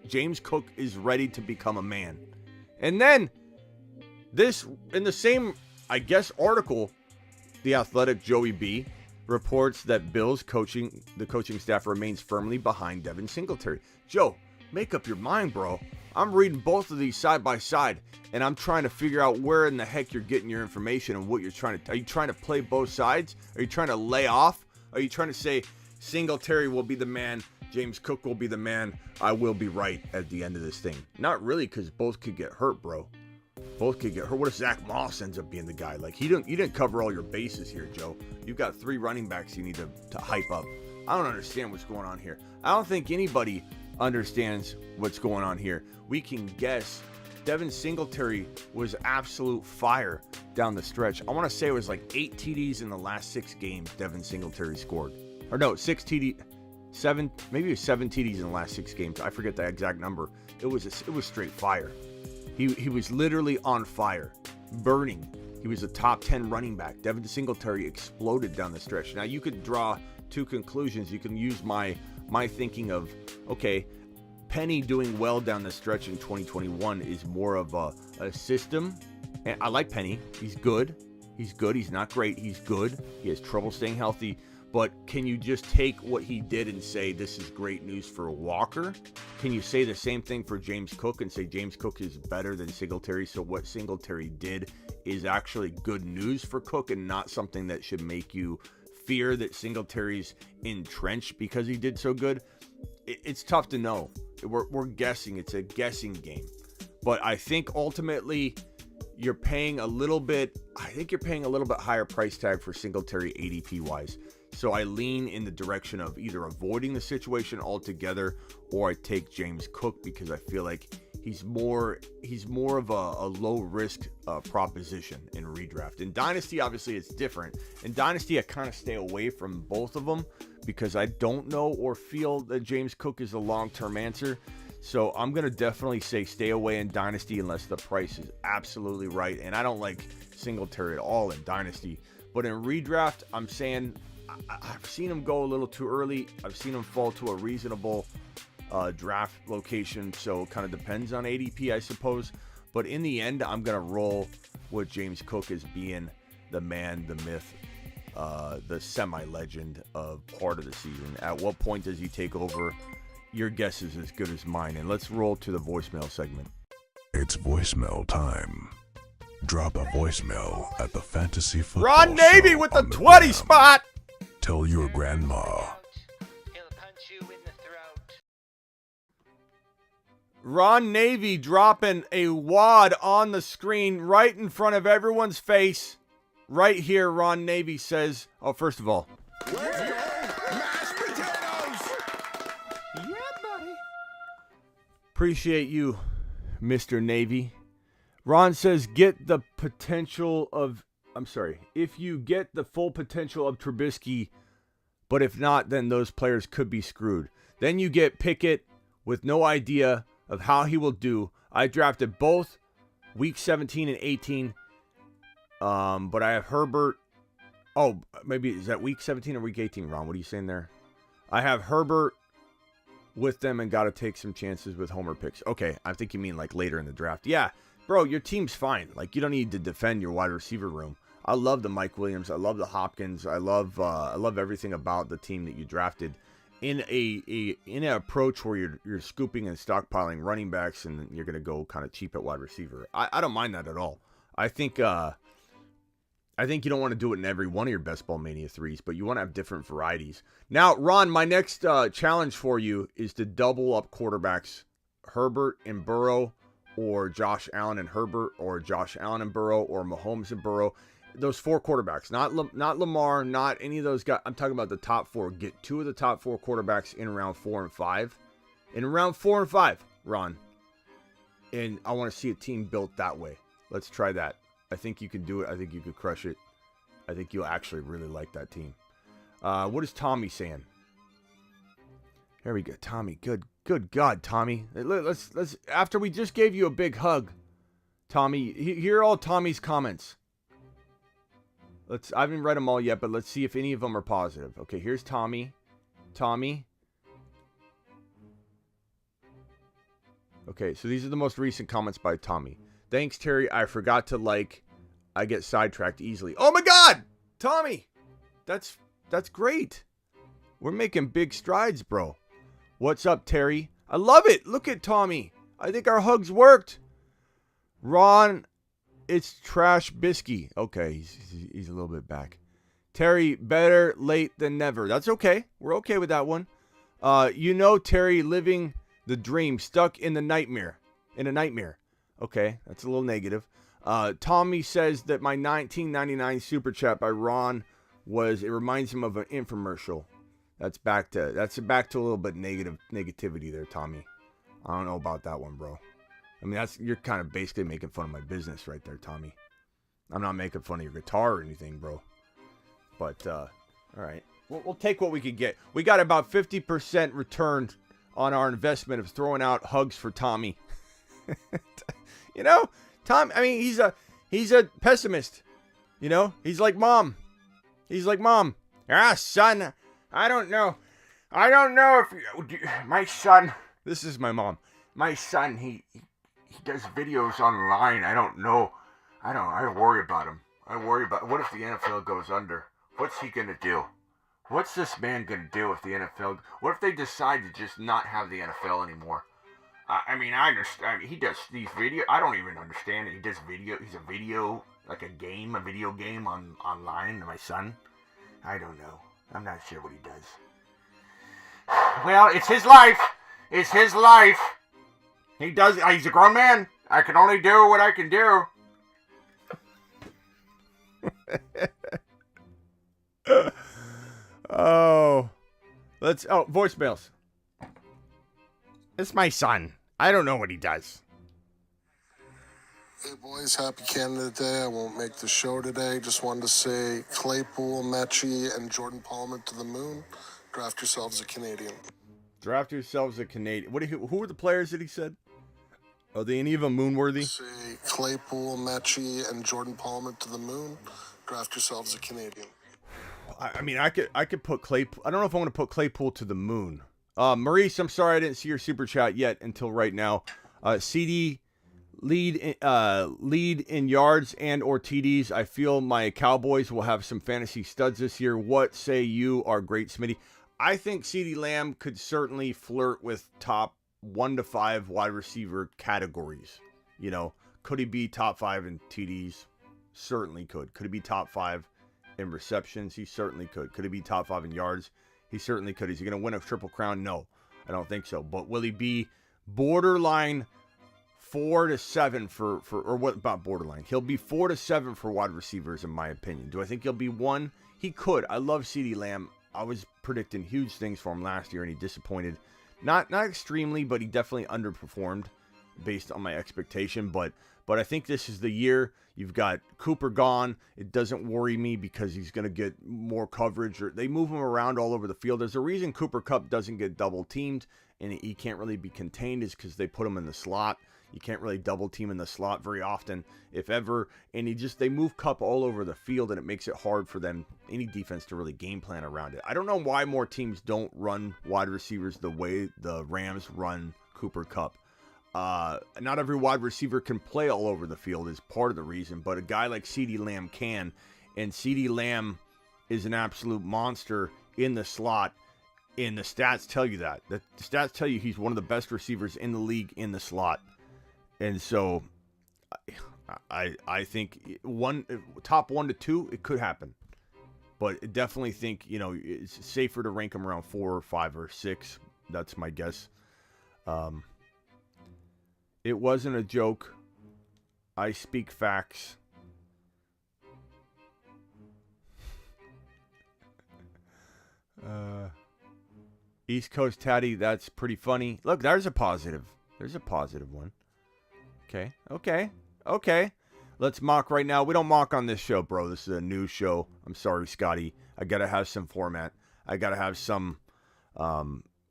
James Cook is ready to become a man. And then this, in the same, article, The Athletic Joey B reports that Bills the coaching staff remains firmly behind Devin Singletary. Joe, make up your mind, bro. I'm reading both of these side by side, and I'm trying to figure out where in the heck you're getting your information and what you're trying to. Are you trying to play both sides? Are you trying to lay off? Are you trying to say Singletary will be the man, James Cook will be the man, I will be right at the end of this thing? Not really, because both could get hurt, bro. Both could get hurt. What if Zach Moss ends up being the guy? Like, you didn't cover all your bases here, Joe. You've got 3 running backs you need to hype up. I don't understand what's going on here. I don't think anybody understands what's going on here. We can guess. Devin Singletary was absolute fire down the stretch. I want to say it was like 8 TDs in the last 6 games Devin Singletary scored. Or no, 6 TD, 7, maybe it was 7 TDs in the last 6 games. I forget the exact number. It was straight fire. He was literally on fire, burning. He was a top 10 running back. Devin Singletary exploded down the stretch. Now you could draw 2 conclusions. You can use my thinking of, okay, Penny doing well down the stretch in 2021 is more of a system. And I like Penny. He's good. He's not great. He's good. He has trouble staying healthy. But can you just take what he did and say this is great news for Walker? Can you say the same thing for James Cook and say James Cook is better than Singletary? So what Singletary did is actually good news for Cook and not something that should make you fear that Singletary's entrenched because he did so good? It's tough to know. We're guessing. It's a guessing game. But I think ultimately you're paying a little bit higher price tag for Singletary ADP wise. So I lean in the direction of either avoiding the situation altogether or I take James Cook because I feel like he's more of a low risk proposition in redraft. In Dynasty, obviously it's different. In Dynasty, I kind of stay away from both of them because I don't know or feel that James Cook is a long-term answer. So I'm going to definitely say stay away in Dynasty unless the price is absolutely right. And I don't like Singletary at all in Dynasty. But in redraft, I'm saying I've seen him go a little too early. I've seen him fall to a reasonable draft location. So it kind of depends on ADP, I suppose. But in the end, I'm going to roll with James Cook as being the man, the myth, the semi-legend of part of the season. At what point does he take over? Your guess is as good as mine. And let's roll to the voicemail segment. It's voicemail time. Drop a voicemail at the Fantasy Football Ron Navy Show with the on 20 gram. spot. Tell your grandma. He'll punch you in the throat. Ron Navy dropping a wad on the screen right in front of everyone's face. Right here, Ron Navy says, first of all. Mashed potatoes! Yeah, buddy. Appreciate you, Mr. Navy. Ron says, if you get the full potential of Trubisky, but if not, then those players could be screwed. Then you get Pickett with no idea of how he will do. I drafted both week 17 and 18, but I have Herbert. Oh, maybe is that week 17 or week 18, Ron? What are you saying there? I have Herbert with them and got to take some chances with homer picks. Okay, I think you mean like later in the draft. Yeah, bro, your team's fine. Like, you don't need to defend your wide receiver room. I love the Mike Williams. I love the Hopkins. I love everything about the team that you drafted in an approach where you're scooping and stockpiling running backs, and you're going to go kind of cheap at wide receiver. I don't mind that at all. I think you don't want to do it in every one of your Best Ball Mania 3s, but you want to have different varieties. Now, Ron, my next challenge for you is to double up quarterbacks, Herbert and Burrow, or Josh Allen and Herbert, or Josh Allen and Burrow, or Mahomes and Burrow. Those 4 quarterbacks, not Lamar, not any of those guys. I'm talking about the top 4. Get 2 of the top 4 quarterbacks in round 4 and 5. In round 4 and 5, Ron. And I want to see a team built that way. Let's try that. I think you can do it. I think you could crush it. I think you'll actually really like that team. What is Tommy saying? Here we go, Tommy. Good God, Tommy. Let's after we just gave you a big hug, Tommy. Here are all Tommy's comments. I haven't read them all yet, but let's see if any of them are positive. Okay, here's Tommy. Tommy. Okay, so these are the most recent comments by Tommy. Thanks, Terry. I forgot to like. I get sidetracked easily. Oh my God, Tommy. That's great. We're making big strides, bro. What's up, Terry? I love it. Look at Tommy. I think our hugs worked. Ron, it's Trash Bisky. Okay, he's a little bit back. Terry, better late than never. That's okay. We're okay with that one. Terry living the dream, stuck in a nightmare. Okay, that's a little negative. Tommy says that my 1999 super chat by Ron it reminds him of an infomercial. That's back to a little bit negativity there, Tommy. I don't know about that one, bro. I mean, you're kind of basically making fun of my business right there, Tommy. I'm not making fun of your guitar or anything, bro. But, all right. We'll take what we could get. We got about 50% return on our investment of throwing out hugs for Tommy. Tom, I mean, he's a pessimist. He's like mom. Son, I don't know if My son, this is my mom. he does videos online. I don't know. I worry about him. What if the NFL goes under? What's he going to do? What's this man going to do if the NFL... What if they decide to just not have the NFL anymore? I understand. He does these videos. I don't even understand it. He does video. He's a video, like a video game online. My son. I don't know. I'm not sure what he does. Well, it's his life. He's a grown man. I can only do what I can do. Voicemails. It's my son. I don't know what he does. Hey boys, happy Canada Day. I won't make the show today. Just wanted to say Claypool, Mechie, and Jordan Palmer to the moon. Draft yourselves a Canadian. Draft yourselves a Canadian. Who were the players that he said? Are they any of them moonworthy? Say Claypool, Mechie, and Jordan Palmer to the moon. Draft yourselves a Canadian. I could put Claypool. I don't know if I want to put Claypool to the moon. Maurice, I'm sorry I didn't see your super chat yet until right now. CD lead in yards and or TDs. I feel my Cowboys will have some fantasy studs this year. What say you are great, Smitty? I think CeeDee Lamb could certainly flirt with top 1 to 5 wide receiver categories. Could he be top 5 in TDs? Certainly could. Could he be top 5 in receptions? He certainly could. Could he be top 5 in yards? He certainly could. Is he going to win a triple crown? No, I don't think so. But will he be borderline 4 to 7 or what about borderline? He'll be 4 to 7 for wide receivers, in my opinion. Do I think he'll be 1? He could. I love CeeDee Lamb. I was predicting huge things for him last year, and he disappointed. Not extremely, but he definitely underperformed based on my expectation. But I think this is the year. You've got Cooper gone. It doesn't worry me because he's going to get more coverage. Or they move him around all over the field. There's a reason Cooper Kupp doesn't get double teamed and he can't really be contained is because they put him in the slot. You can't really double team in the slot very often, if ever. And they move Kupp all over the field, and it makes it hard for them, any defense, to really game plan around it. I don't know why more teams don't run wide receivers the way the Rams run Cooper Kupp. Not every wide receiver can play all over the field is part of the reason, but a guy like CeeDee Lamb can. And CeeDee Lamb is an absolute monster in the slot. And the stats tell you that. The stats tell you he's one of the best receivers in the league in the slot. And so I think top 1 to 2, it could happen. But I definitely think, it's safer to rank him around 4 or 5 or 6. That's my guess. It wasn't a joke. I speak facts. East Coast Tatty, that's pretty funny. Look, there's a positive. There's a positive one. Okay. Let's mock right now. We don't mock on this show, bro. This is a news show. I'm sorry, Scotty. I got to have some format. I got to have some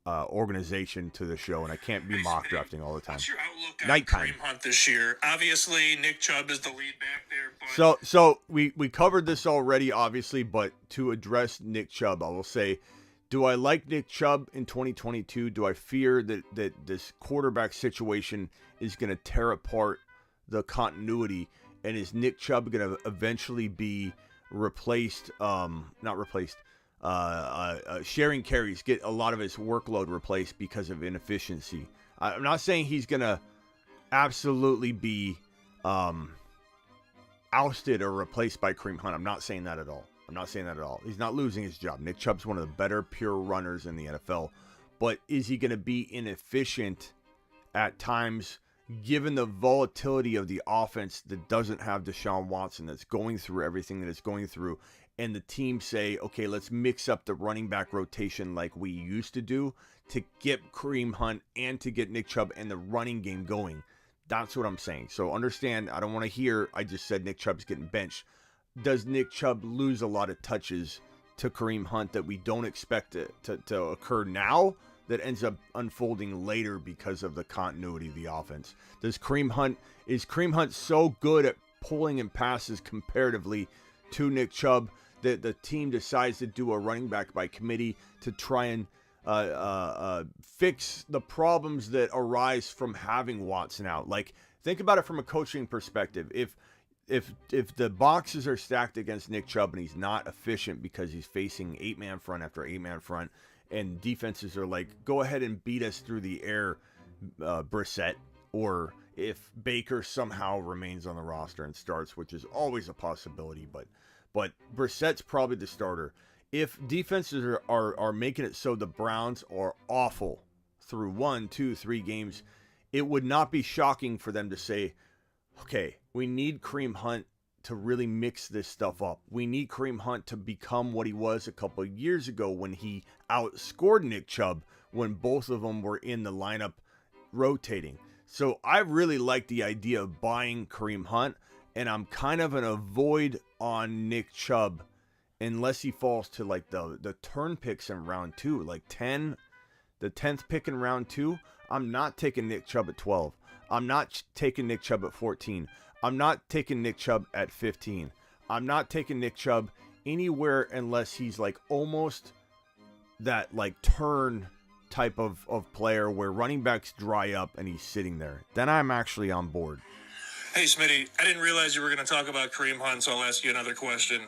organization to the show, and I can't be mock drafting all the time. What's your outlook on Nighttime. Kareem Hunt this year? Obviously, Nick Chubb is the lead back there. But... So we covered this already, obviously, but to address Nick Chubb, I will say, do I like Nick Chubb in 2022? Do I fear that this quarterback situation is going to tear apart the continuity? And is Nick Chubb going to eventually be replaced, sharing carries, get a lot of his workload replaced because of inefficiency? I'm not saying he's going to absolutely be ousted or replaced by Kareem Hunt. I'm not saying that at all. He's not losing his job. Nick Chubb's one of the better pure runners in the NFL. But is he going to be inefficient at times, given the volatility of the offense that doesn't have Deshaun Watson, that's going through everything that it's going through, and the team say, okay, let's mix up the running back rotation like we used to do to get Kareem Hunt and to get Nick Chubb and the running game going? That's what I'm saying. So understand, I don't want to hear I just said Nick Chubb's getting benched. Does Nick Chubb lose a lot of touches to Kareem Hunt that we don't expect to occur now, that ends up unfolding later because of the continuity of the offense? Is Kareem Hunt so good at pulling in passes comparatively to Nick Chubb that the team decides to do a running back by committee to try and fix the problems that arise from having Watson out? Like, think about it from a coaching perspective. If the boxes are stacked against Nick Chubb and he's not efficient because he's facing 8-man front after 8-man front, and defenses are like, go ahead and beat us through the air, Brissett, or if Baker somehow remains on the roster and starts, which is always a possibility, but Brissett's probably the starter. If defenses are making it so the Browns are awful through 1, 2, 3 games, it would not be shocking for them to say, okay, we need Kareem Hunt to really mix this stuff up. We need Kareem Hunt to become what he was a couple of years ago when he outscored Nick Chubb when both of them were in the lineup rotating. So I really like the idea of buying Kareem Hunt, and I'm kind of an avoid on Nick Chubb unless he falls to like the turn picks in round 2, like 10, the 10th pick in round 2. I'm not taking Nick Chubb at 12. I'm not taking Nick Chubb at 14. I'm not taking Nick Chubb at 15. I'm not taking Nick Chubb anywhere unless he's like almost that like turn type of player where running backs dry up and he's sitting there. Then I'm actually on board. Hey, Smitty, I didn't realize you were going to talk about Kareem Hunt, so I'll ask you another question.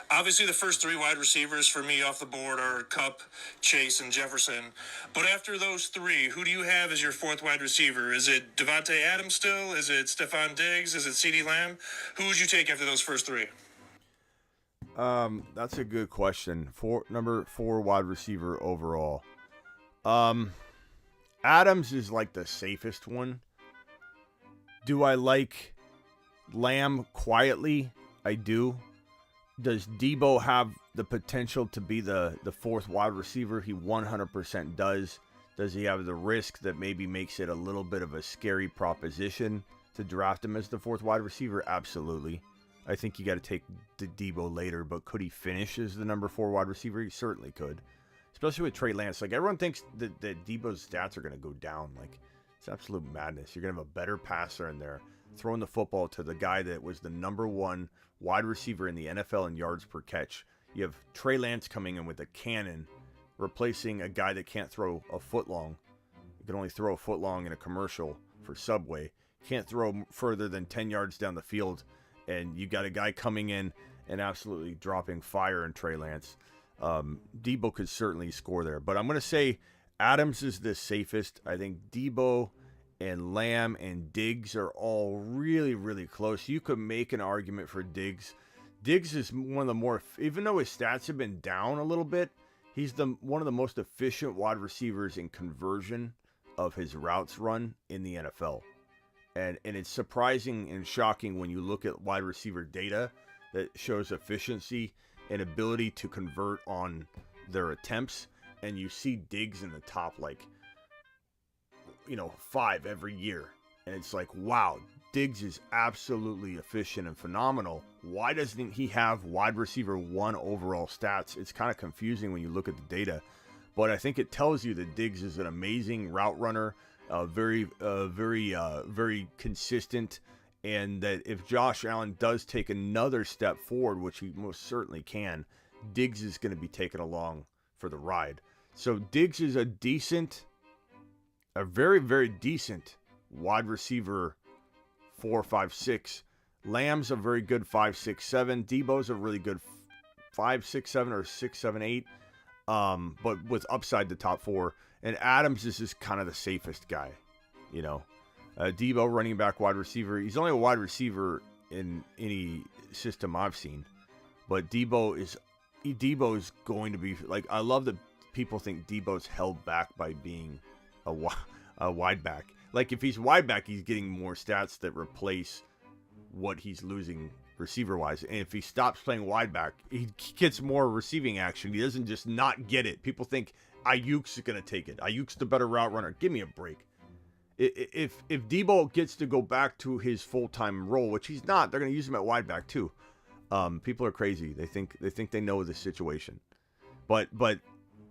Obviously, the first 3 wide receivers for me off the board are Kupp, Chase, and Jefferson. But after those 3, who do you have as your 4th wide receiver? Is it Devontae Adams still? Is it Stephon Diggs? Is it CeeDee Lamb? Who would you take after those first 3? That's a good question. Number 4 wide receiver overall. Adams is like the safest one. Do I like Lamb quietly? I do. Does Debo have the potential to be the 4th wide receiver? He 100% does. Does he have the risk that maybe makes it a little bit of a scary proposition to draft him as the 4th wide receiver? Absolutely. I think you got to take the Debo later, but could he finish as the number 4 wide receiver? He certainly could. Especially with Trey Lance. Like, everyone thinks that Debo's stats are going to go down. Like, it's absolute madness. You're going to have a better passer in there, throwing the football to the guy that was the number 1 wide receiver in the NFL in yards per catch. You have Trey Lance coming in with a cannon, replacing a guy that can't throw a foot long. You can only throw a foot long in a commercial for Subway. Can't throw further than 10 yards down the field. And you got a guy coming in and absolutely dropping fire in Trey Lance. Debo could certainly score there. But I'm going to say Adams is the safest. I think Debo and Lamb and Diggs are all really, really close. You could make an argument for Diggs. Diggs is one of the more, even though his stats have been down a little bit, he's one of the most efficient wide receivers in conversion of his routes run in the NFL. And it's surprising and shocking when you look at wide receiver data that shows efficiency and ability to convert on their attempts. And you see Diggs in the top, 5 every year. And it's like, wow, Diggs is absolutely efficient and phenomenal. Why doesn't he have wide receiver 1 overall stats? It's kind of confusing when you look at the data. But I think it tells you that Diggs is an amazing route runner, very consistent, and that if Josh Allen does take another step forward, which he most certainly can, Diggs is going to be taken along for the ride. So Diggs is a very, very decent wide receiver 4, 5, 6. Lamb's a very good 5, 6, 7. Debo's a really good 5, 6, 7 or 6, 7, 8. But with upside the top 4. And Adams is just kind of the safest guy, Debo, running back, wide receiver. He's only a wide receiver in any system I've seen. But Debo is going to be, I love that people think Debo's held back by being a wide back. If he's wide back, he's getting more stats that replace what he's losing receiver-wise. And if he stops playing wide back, he gets more receiving action. He doesn't just not get it. People think Ayuk's going to take it. Ayuk's the better route runner. Give me a break. If Debo gets to go back to his full-time role, which he's not, they're going to use him at wide back too. People are crazy. They think they know the situation. But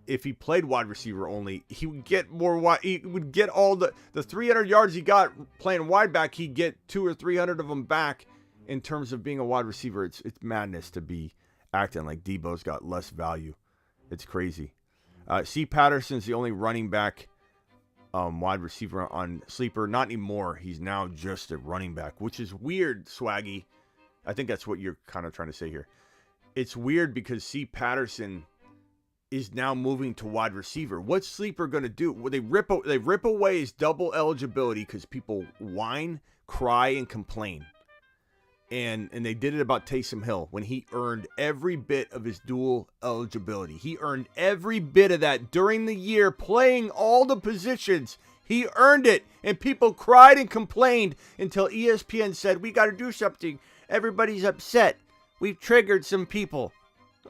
if he played wide receiver only, he would get more wide. He would get all the 300 yards he got playing wide back. He'd get 200 or 300 of them back in terms of being a wide receiver. It's madness to be acting like Debo's got less value. It's crazy. C. Patterson's the only running back wide receiver on Sleeper. Not anymore. He's now just a running back, which is weird, Swaggy. I think that's what you're kind of trying to say here. It's weird because C. Patterson is now moving to wide receiver. What's Sleeper going to do? Well, they rip away his double eligibility because people whine, cry, and complain. And they did it about Taysom Hill when he earned every bit of his dual eligibility. He earned every bit of that during the year, playing all the positions. He earned it, and people cried and complained until ESPN said, we got to do something. Everybody's upset. We've triggered some people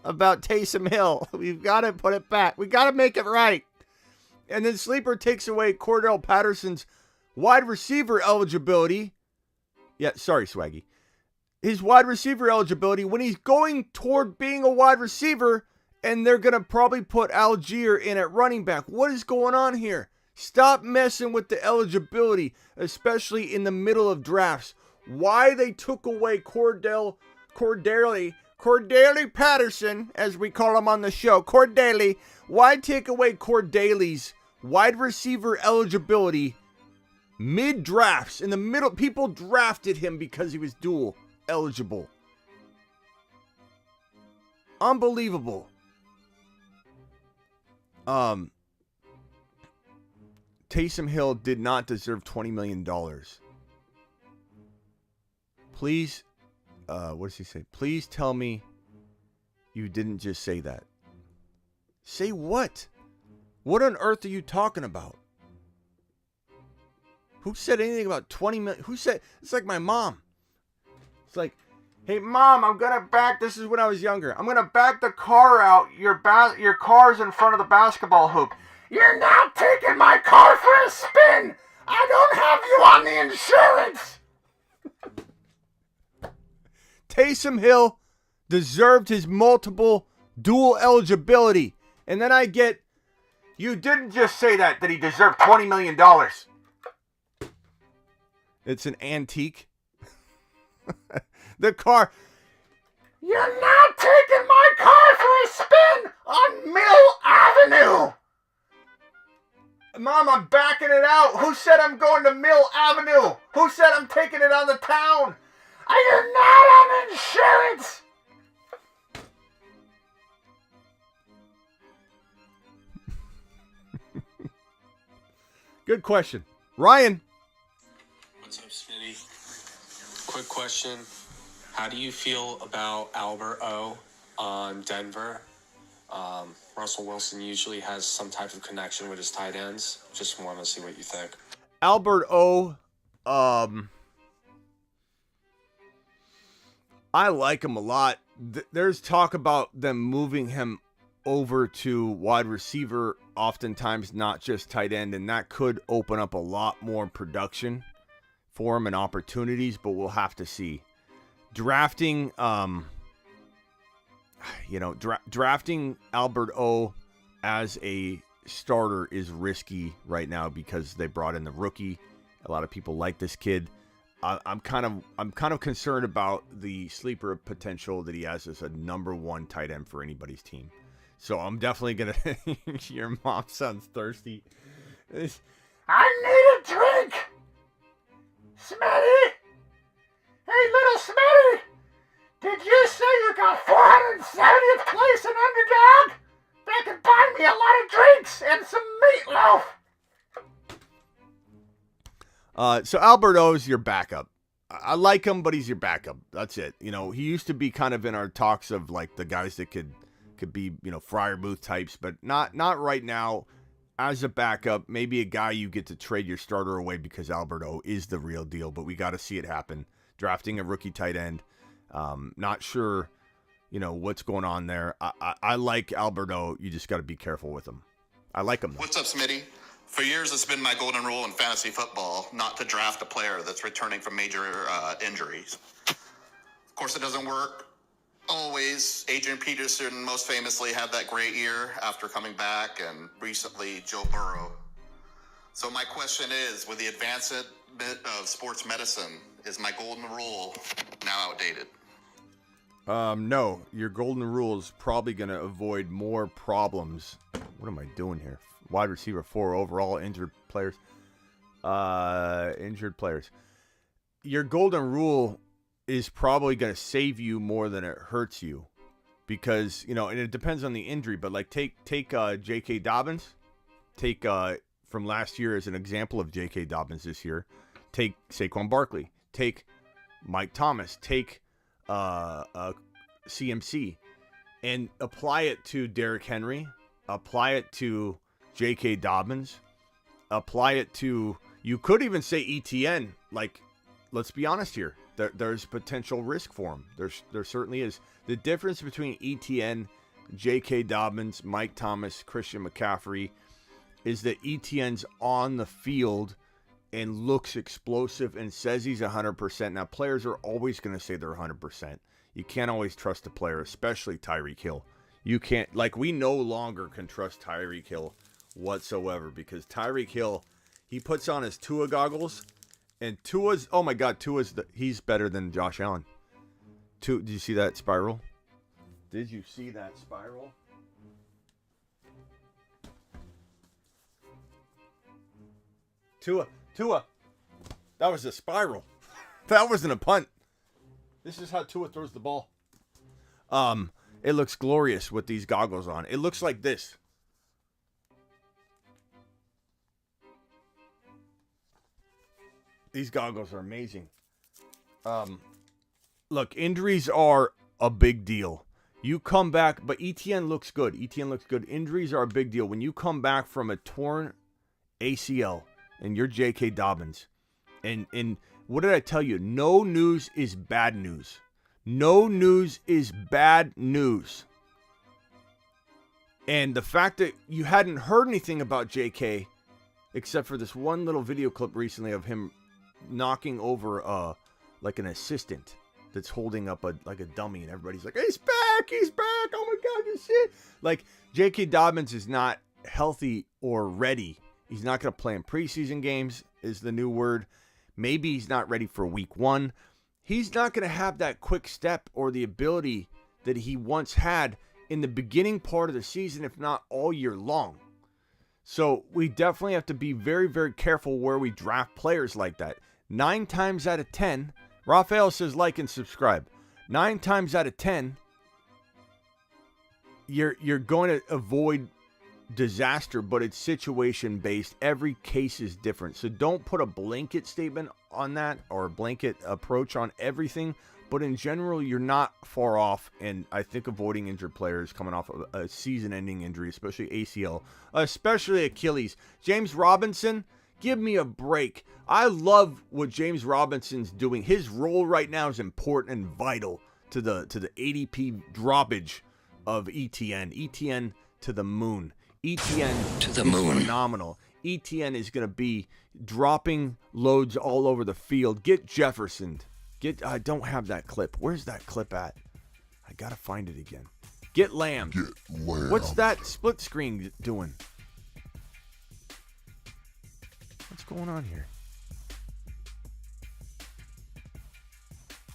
about Taysom Hill. We've got to put it back. We got to make it right. And then Sleeper takes away Cordell Patterson's wide receiver eligibility. Yeah, sorry, Swaggy. His wide receiver eligibility when he's going toward being a wide receiver, and they're going to probably put Algier in at running back. What is going on here? Stop messing with the eligibility, especially in the middle of drafts. Why they took away Cordell Patterson, as we call him on the show, Cordaly. Why take away Cordaly's wide receiver eligibility mid-drafts? In the middle, people drafted him because he was dual eligible. Unbelievable. Taysom Hill did not deserve $20 million. Please, what does he say? Please tell me you didn't just say that. Say what? What on earth are you talking about? Who said anything about 20 million? Who said? It's like my mom. It's like, hey, Mom, I'm going to back, this is when I was younger, I'm going to back the car out. Your car's in front of the basketball hoop. You're now taking my car for a spin. I don't have you on the insurance. Taysom Hill deserved his multiple dual eligibility. And then I get, you didn't just say that he deserved $20 million. It's an antique. The car. You're now taking my car for a spin on Mill Avenue. Mom, I'm backing it out. Who said I'm going to Mill Avenue? Who said I'm taking it on the town? You're not on insurance. Good question. Ryan. What's up, Smitty? Quick question. How do you feel about Albert O on Denver? Russell Wilson usually has some type of connection with his tight ends. Just want to see what you think. Albert O, I like him a lot. There's talk about them moving him over to wide receiver, oftentimes not just tight end, and that could open up a lot more production for him and opportunities, but we'll have to see. Drafting, drafting Albert O as a starter is risky right now because they brought in the rookie. A lot of people like this kid. I'm kind of concerned about the sleeper potential that he has as a number one tight end for anybody's team. So I'm definitely gonna. Your mom sounds thirsty. I need a drink! Smitty! Hey, little Smitty! Did you say you got 470th place in Underdog? That could buy me a lot of drinks and some meatloaf! So Albert O is your backup. I like him, but he's your backup. That's it. You know, he used to be kind of in our talks of like the guys that could be, you know, Fryer Booth types, but not right now. As a backup, maybe a guy you get to trade your starter away because Albert O is the real deal, but we got to see it happen. Drafting a rookie tight end. Not sure, you know, what's going on there. I like Albert O. You just got to be careful with him. I like him, though. What's up, Smitty? For years, it's been my golden rule in fantasy football not to draft a player that's returning from major injuries. Of course, it doesn't work always. Adrian Peterson most famously had that great year after coming back, and recently Joe Burrow. So my question is, with the advancement of sports medicine, is my golden rule now outdated? No. Your golden rule is probably going to avoid more problems. What am I doing here? Wide receiver 4 overall, injured players. Your golden rule is probably going to save you more than it hurts you. Because, you know, and it depends on the injury, but like take J.K. Dobbins. Take from last year as an example of J.K. Dobbins this year. Take Saquon Barkley. Take Mike Thomas. Take CMC. And apply it to Derrick Henry. Apply it to J.K. Dobbins. Apply it to, you could even say ETN. Like, let's be honest here. There's potential risk for him. There certainly is. The difference between ETN, J.K. Dobbins, Mike Thomas, Christian McCaffrey is that ETN's on the field and looks explosive and says he's 100%. Now, players are always going to say they're 100%. You can't always trust a player, especially Tyreek Hill. You can't, like, we no longer can trust Tyreek Hill whatsoever because Tyreek Hill, he puts on his Tua goggles, and Tua's, oh my God, he's better than Josh Allen. Did you see that spiral? Did you see that spiral? Tua. That was a spiral. That wasn't a punt. This is how Tua throws the ball. It looks glorious with these goggles on. It looks like this. These goggles are amazing. Look, injuries are a big deal. You come back, but ETN looks good. Injuries are a big deal. When you come back from a torn ACL and you're J.K. Dobbins, and what did I tell you? No news is bad news. No news is bad news. And the fact that you hadn't heard anything about J.K. except for this one little video clip recently of him knocking over like an assistant that's holding up a dummy, and everybody's like, he's back, oh my God, you shit. Like, J.K. Dobbins is not healthy or ready. He's not going to play in preseason games, is the new word. Maybe he's not ready for week 1. He's not going to have that quick step or the ability that he once had in the beginning part of the season, if not all year long. So we definitely have to be very, very careful where we draft players like that. 9 times out of 10, Raphael says like and subscribe. 9 times out of 10, you're going to avoid disaster, but it's situation based. Every case is different. So don't put a blanket statement on that or a blanket approach on everything. But in general, you're not far off. And I think avoiding injured players coming off of a season-ending injury, especially ACL, especially Achilles. James Robinson, give me a break. I love what James Robinson's doing. His role right now is important and vital to the ADP droppage of ETN. ETN to the moon. ETN to the is moon. Phenomenal. ETN is going to be dropping loads all over the field. Get Jefferson. I don't have that clip. Where's that clip at? I got to find it again. Get Lamb. What's that split screen doing? What's going on here?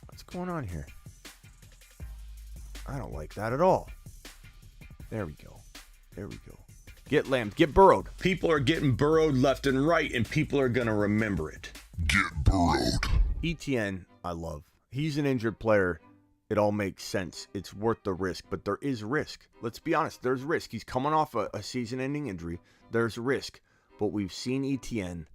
What's going on here? I don't like that at all. There we go. There we go. Get Lamb. Get burrowed. People are getting burrowed left and right, and people are going to remember it. Get burrowed. ETN, I love. He's an injured player. It all makes sense. It's worth the risk, but there is risk. Let's be honest. There's risk. He's coming off a season-ending injury. There's risk, but we've seen ETN.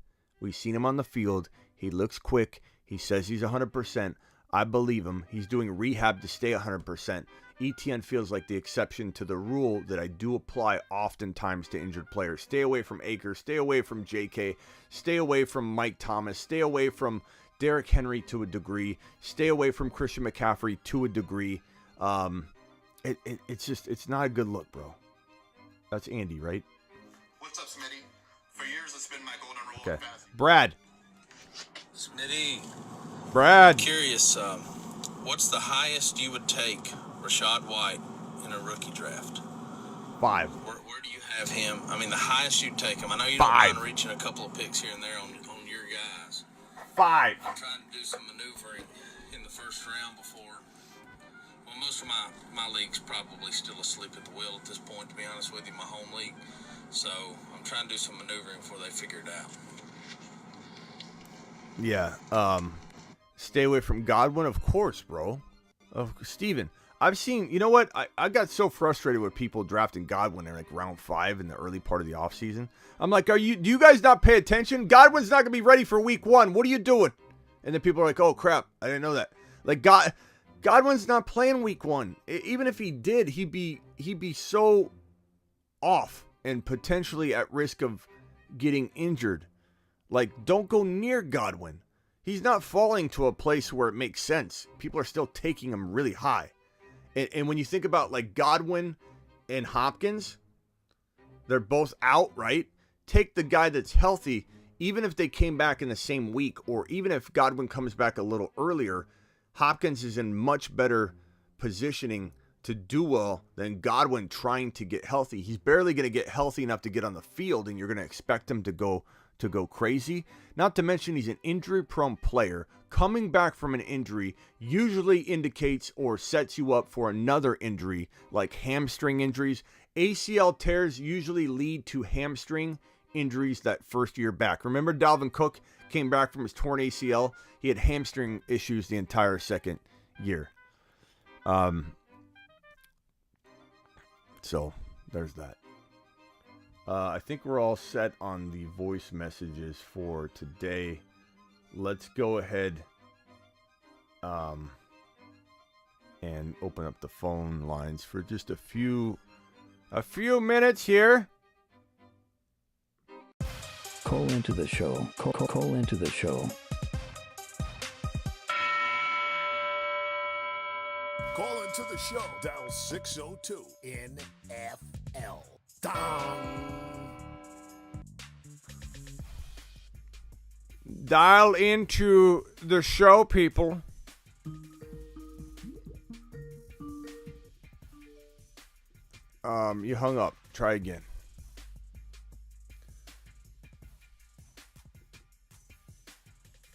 We've seen him on the field. He looks quick. He says he's 100%. I believe him. He's doing rehab to stay 100%. ETN feels like the exception to the rule that I do apply oftentimes to injured players. Stay away from Akers. Stay away from JK. Stay away from Mike Thomas. Stay away from Derrick Henry to a degree. Stay away from Christian McCaffrey to a degree. It's not a good look, bro. That's Andy, right? What's up, Smitty? For years, it's been my golden rule. Okay. Brad. Smitty. Brad. Curious, what's the highest you would take Rachaad White in a rookie draft? 5. Where do you have him? I mean, the highest you'd take him. I know you 5. don't mind reaching a couple of picks here and there on your guys. 5. I'm trying to do some maneuvering in the first round before. Well, most of my league's probably still asleep at the wheel at this point, to be honest with you, my home league. So I'm trying to do some maneuvering before they figure it out. Yeah. Stay away from Godwin, of course, bro. Steven, I've seen, you know what? I got so frustrated with people drafting Godwin in like round 5 in the early part of the offseason. I'm like, do you guys not pay attention? Godwin's not going to be ready for week 1. What are you doing? And then people are like, oh, crap. I didn't know that. Like, Godwin's not playing week 1. Even if he did, he'd be so off and potentially at risk of getting injured. Like, don't go near Godwin. He's not falling to a place where it makes sense. People are still taking him really high. And when you think about like Godwin and Hopkins, they're both out, right? Take the guy that's healthy, even if they came back in the same week, or even if Godwin comes back a little earlier, Hopkins is in much better positioning to do well than Godwin trying to get healthy. He's barely going to get healthy enough to get on the field, and you're going to expect him to go crazy. Not to mention he's an injury-prone player. Coming back from an injury usually indicates or sets you up for another injury, like hamstring injuries. ACL tears usually lead to hamstring injuries that first year back. Remember Dalvin Cook came back from his torn ACL? He had hamstring issues the entire second year. So there's that. I think we're all set on the voice messages for today. Let's go ahead and open up the phone lines for just a few minutes here. Call into the show. Call into the show. Call into the show. Dial 602 NFL. Dial into the show, people. You hung up. Try again.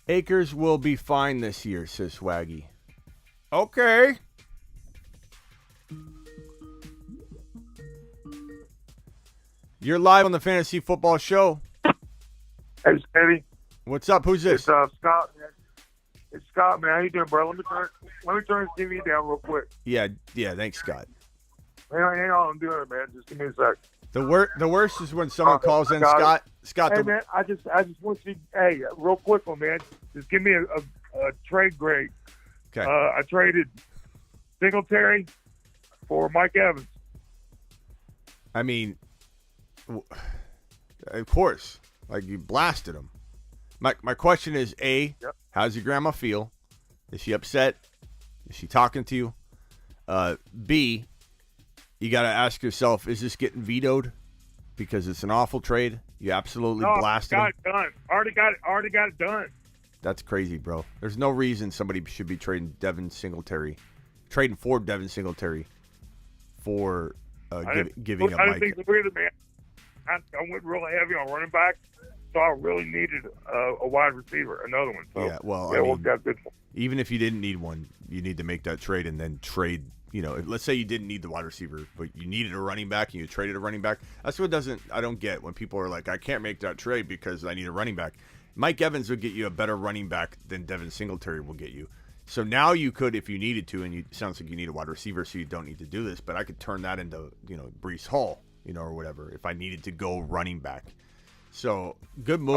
Akers will be fine this year, says Swaggy. Okay. You're live on the Fantasy Football Show. Hey, Smitty. What's up? Who's this? It's Scott, man. It's Scott, man. How you doing, bro? Let me turn this TV down real quick. Yeah. Thanks, Scott. Hang on, I'm doing it, man. Just give me a sec. The worst is when someone calls in, Scott. Hey, man, I just want to see. Hey, real quick one, man. Just give me a trade grade. Okay. I traded Singletary for Mike Evans. I mean, of course, like you blasted him. My question is, A, how's your grandma feel? Is she upset? Is she talking to you? B, you got to ask yourself, is this getting vetoed? Because it's an awful trade. You absolutely blasted him. Got it done. Already got it done. That's crazy, bro. There's no reason somebody should be trading for Devin Singletary for giving up Mike. I didn't think it was weird, man. I went really heavy on running back, so I really needed a wide receiver, another one. So yeah, well, it worked out good for me. Even if you didn't need one, you need to make that trade and then trade. Let's say you didn't need the wide receiver, but you needed a running back and you traded a running back. That's what I don't get when people are like, I can't make that trade because I need a running back. Mike Evans would get you a better running back than Devin Singletary will get you. So now you could, if you needed to, and it sounds like you need a wide receiver, so you don't need to do this, but I could turn that into, Breece Hall, or whatever, if I needed to go running back. So, good move.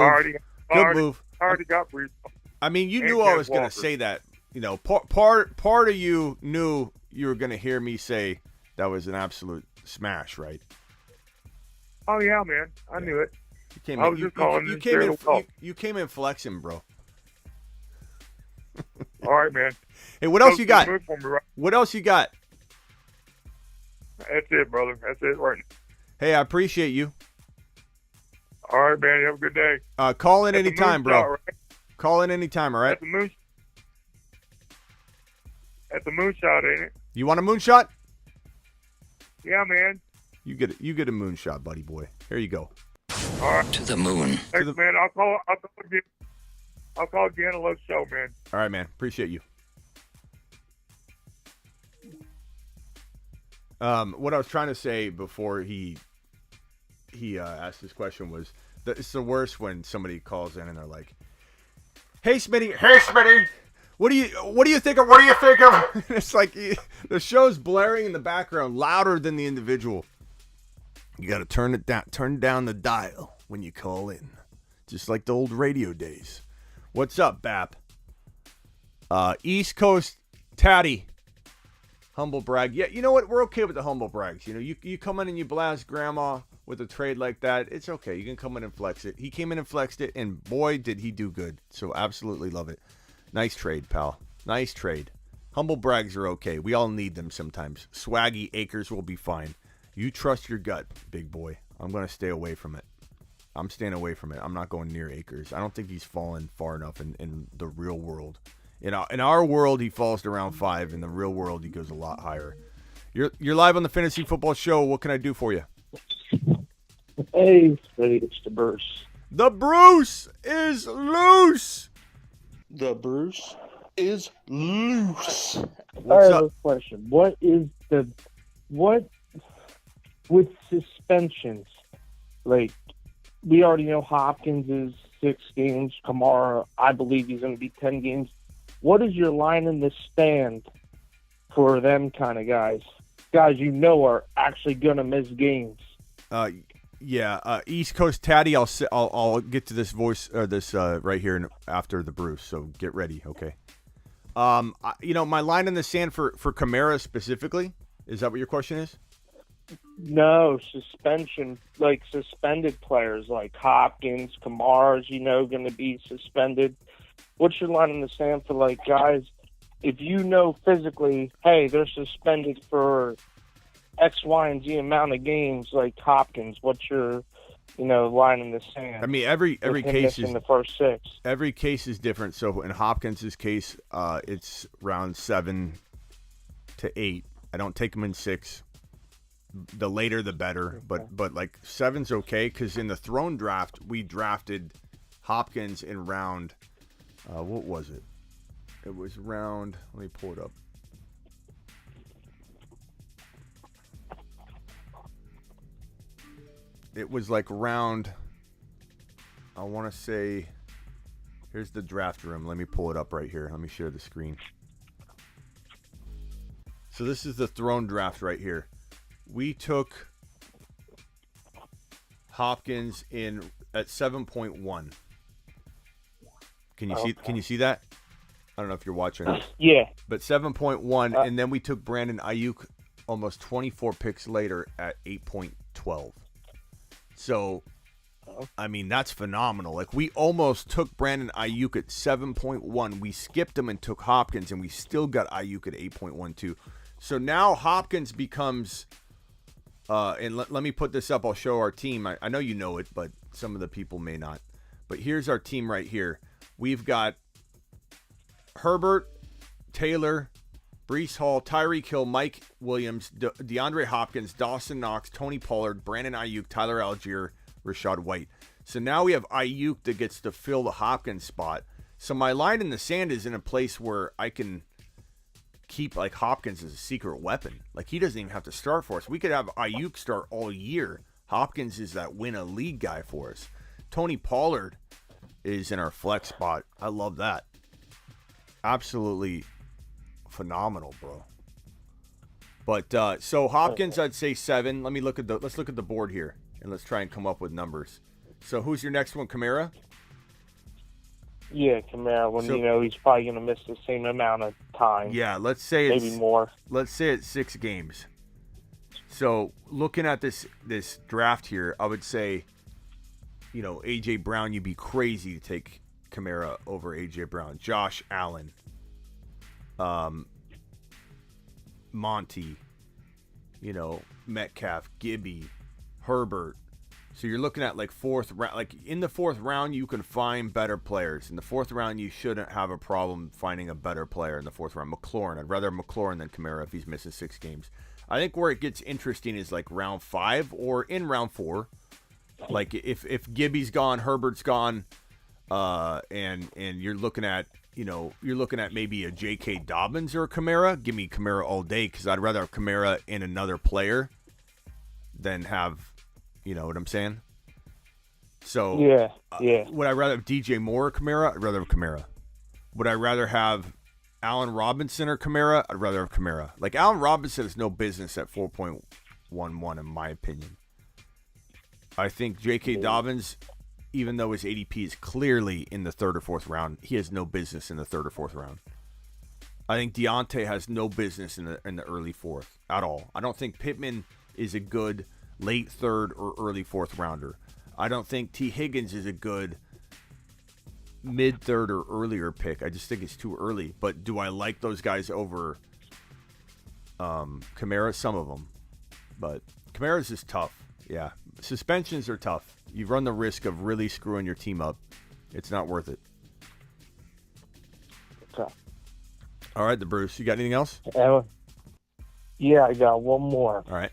Good move. I already got Breece. I mean, you knew I was going to say that. Part of you knew you were going to hear me say that was an absolute smash, right? Oh, yeah, man. I knew it. You came in flexing, bro. All right, man. Hey, what else you got? What else you got? That's it, brother. That's it right now. Hey, I appreciate you. All right, man. You have a good day. Call in anytime, bro. Shot, right? Call in anytime, all right? At the moonshot, ain't it? You want a moonshot? Yeah, man. You get a moonshot, buddy boy. Here you go. All right. To the moon. Thanks, man. I'll call again. I'll call again and let's show, man. All right, man. Appreciate you. What I was trying to say before he asked this question was that it's the worst when somebody calls in and they're like, "Hey, Smitty. Hey, Smitty. What do you think of? What do you think of?" It's like the show's blaring in the background louder than the individual. You got to turn down the dial when you call in, just like the old radio days. What's up, Bap? East Coast Tatty. Humble brag. Yeah, you know what? We're okay with the humble brags. You come in and you blast Grandma with a trade like that. It's okay. You can come in and flex it. He came in and flexed it, and boy, did he do good. So absolutely love it. Nice trade, pal. Nice trade. Humble brags are okay. We all need them sometimes. Swaggy acres will be fine. You trust your gut, big boy. I'm going to stay away from it. I'm staying away from it. I'm not going near acres. I don't think he's fallen far enough in the real world. In our world, he falls to around 5. In the real world, he goes a lot higher. You're live on the Fantasy Football Show. What can I do for you? Hey, it's the Bruce. The Bruce is loose. The Bruce is loose. What's up? Question. What with suspensions? Like, we already know Hopkins is 6 games. Kamara, I believe he's going to be 10 games. What is your line in the stand for them kind of guys? Guys are actually going to miss games. East Coast Tatty. I'll get to this voice or this right here after the Bruce. So get ready, okay? My line in the sand for Kamara specifically. Is that what your question is? No, suspension, like suspended players like Hopkins, Kamara's, going to be suspended. What's your line in the sand for, like, guys, if physically, hey, they're suspended for X, Y, and Z amount of games, like Hopkins, what's your, line in the sand? I mean, every case is in the first 6. Every case is different. So in Hopkins' case, it's round 7 to 8. I don't take him in 6. The later, the better. But like 7's okay because in the throne draft, we drafted Hopkins in round. What was it? It was round. Let me pull it up. It was like round. I want to say. Here's the draft room. Let me pull it up right here. Let me share the screen. So this is the throne draft right here. We took Hopkins at 7.1. Can you see? Okay. Can you see that? I don't know if you're watching. Yeah. But 7.1, and then we took Brandon Ayuk almost 24 picks later at 8.12. So, I mean, that's phenomenal. Like, we almost took Brandon Ayuk at 7.1. We skipped him and took Hopkins, and we still got Ayuk at 8.12. So now Hopkins becomes, and let me put this up. I'll show our team. I know you know it, but some of the people may not. But here's our team right here. We've got Herbert, Taylor, Breece Hall, Tyreek Hill, Mike Williams, DeAndre Hopkins, Dawson Knox, Tony Pollard, Brandon Ayuk, Tyler Algier, Rashad White. So now we have Ayuk that gets to fill the Hopkins spot. So my line in the sand is in a place where I can keep like Hopkins as a secret weapon. Like, he doesn't even have to start for us. We could have Ayuk start all year. Hopkins is that win a league guy for us. Tony Pollard is in our flex spot. I love that. Absolutely phenomenal, bro. But so Hopkins, I'd say 7. Let's look at the board here and let's try and come up with numbers. So who's your next one, Kamara? Yeah, Kamara. When he's probably gonna miss the same amount of time. Yeah, let's say maybe more. Let's say it's 6 games. So looking at this draft here, I would say, AJ Brown, you'd be crazy to take Kamara over AJ Brown. Josh Allen, Monty, Metcalf, Gibby, Herbert. So you're looking at like 4th round. Like, in the 4th round, you can find better players. In the 4th round, you shouldn't have a problem finding a better player in the 4th round. McLaurin, I'd rather McLaurin than Kamara if he's missing 6 games. I think where it gets interesting is like round 5 or in round 4. Like, if Gibby's gone, Herbert's gone, and you're looking at maybe a J.K. Dobbins or a Kamara. Give me Kamara all day, because I'd rather have Kamara in another player than have, you know what I'm saying? So yeah. Would I rather have DJ Moore or Kamara? I'd rather have Kamara. Would I rather have Allen Robinson or Kamara? I'd rather have Kamara. Like, Allen Robinson has no business at 4.11 in my opinion. I think J.K. Dobbins, even though his ADP is clearly in the 3rd or 4th round, he has no business in the 3rd or 4th round. I think Deontay has no business in the early 4th at all. I don't think Pittman is a good late 3rd or early 4th rounder. I don't think T. Higgins is a good mid 3rd or earlier pick. I just think it's too early. But do I like those guys over Kamara? Some of them. But Kamara's just tough. Yeah. Suspensions are tough. You run the risk of really screwing your team up. It's not worth it. Okay. All right, the Bruce. You got anything else? Yeah, I got one more. All right.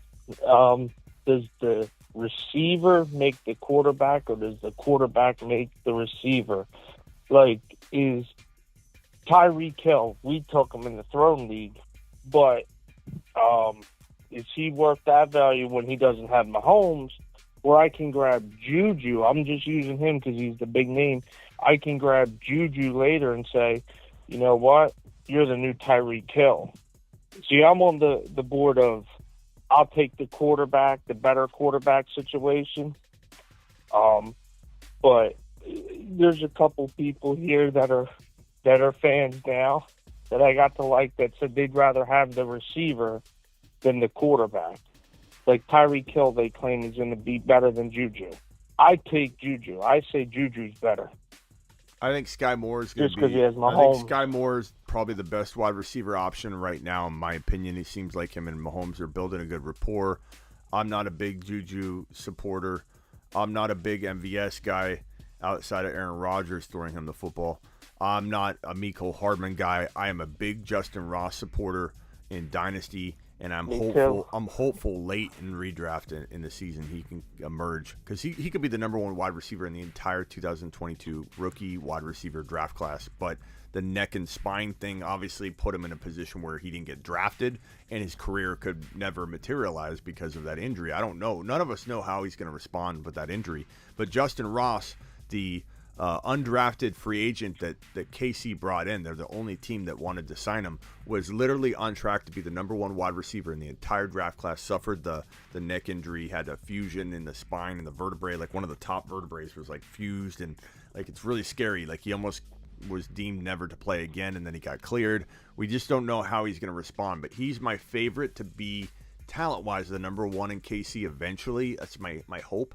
Does the receiver make the quarterback, or does the quarterback make the receiver? Like, is Tyreek Hill, we took him in the Throne League, but is he worth that value when he doesn't have Mahomes, where I can grab Juju? I'm just using him because he's the big name. I can grab Juju later and say, you know what? You're the new Tyreek Hill. See, I'm on the board of I'll take the quarterback, the better quarterback situation. But there's a couple people here that are fans now that I got to like that said they'd rather have the receiver than the quarterback. Like Tyreek Hill, they claim is going to be better than Juju. I take Juju. I say Juju's better. I think Sky Moore is going to be. Just because he has Mahomes. I think Sky Moore is probably the best wide receiver option right now, in my opinion. It seems like him and Mahomes are building a good rapport. I'm not a big Juju supporter. I'm not a big MVS guy outside of Aaron Rodgers throwing him the football. I'm not a Mecole Hardman guy. I am a big Justin Ross supporter in Dynasty. And I'm hopeful late in redraft in the season he can emerge, because he could be the number 1 wide receiver in the entire 2022 rookie wide receiver draft class. But the neck and spine thing obviously put him in a position where he didn't get drafted, and his career could never materialize because of that injury. I don't know. None of us know how he's going to respond with that injury. But Justin Ross, the undrafted free agent that KC brought in. They're the only team that wanted to sign him. Was literally on track to be the number 1 wide receiver in the entire draft class. Suffered the neck injury, had a fusion in the spine and the vertebrae. Like one of the top vertebrae was like fused, and like it's really scary. Like he almost was deemed never to play again, and then he got cleared. We just don't know how he's going to respond. But he's my favorite to be talent-wise the number 1 in KC eventually. That's my hope.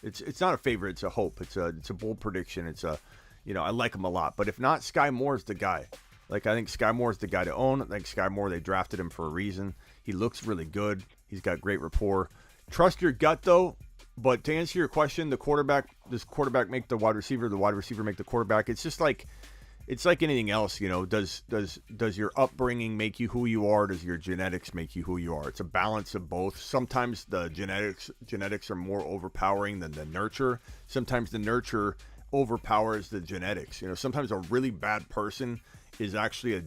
It's not a favorite, it's a hope. It's a bold prediction. I like him a lot. But if not, Sky Moore's the guy. Like, I think Sky Moore's the guy to own. I think Sky Moore, they drafted him for a reason. He looks really good. He's got great rapport. Trust your gut, though. But to answer your question, does quarterback make the wide receiver make the quarterback? It's just like, it's like anything else, does your upbringing make you who you are? Does your genetics make you who you are? It's a balance of both. Sometimes the genetics are more overpowering than the nurture. Sometimes the nurture overpowers the genetics. Sometimes a really bad person is actually a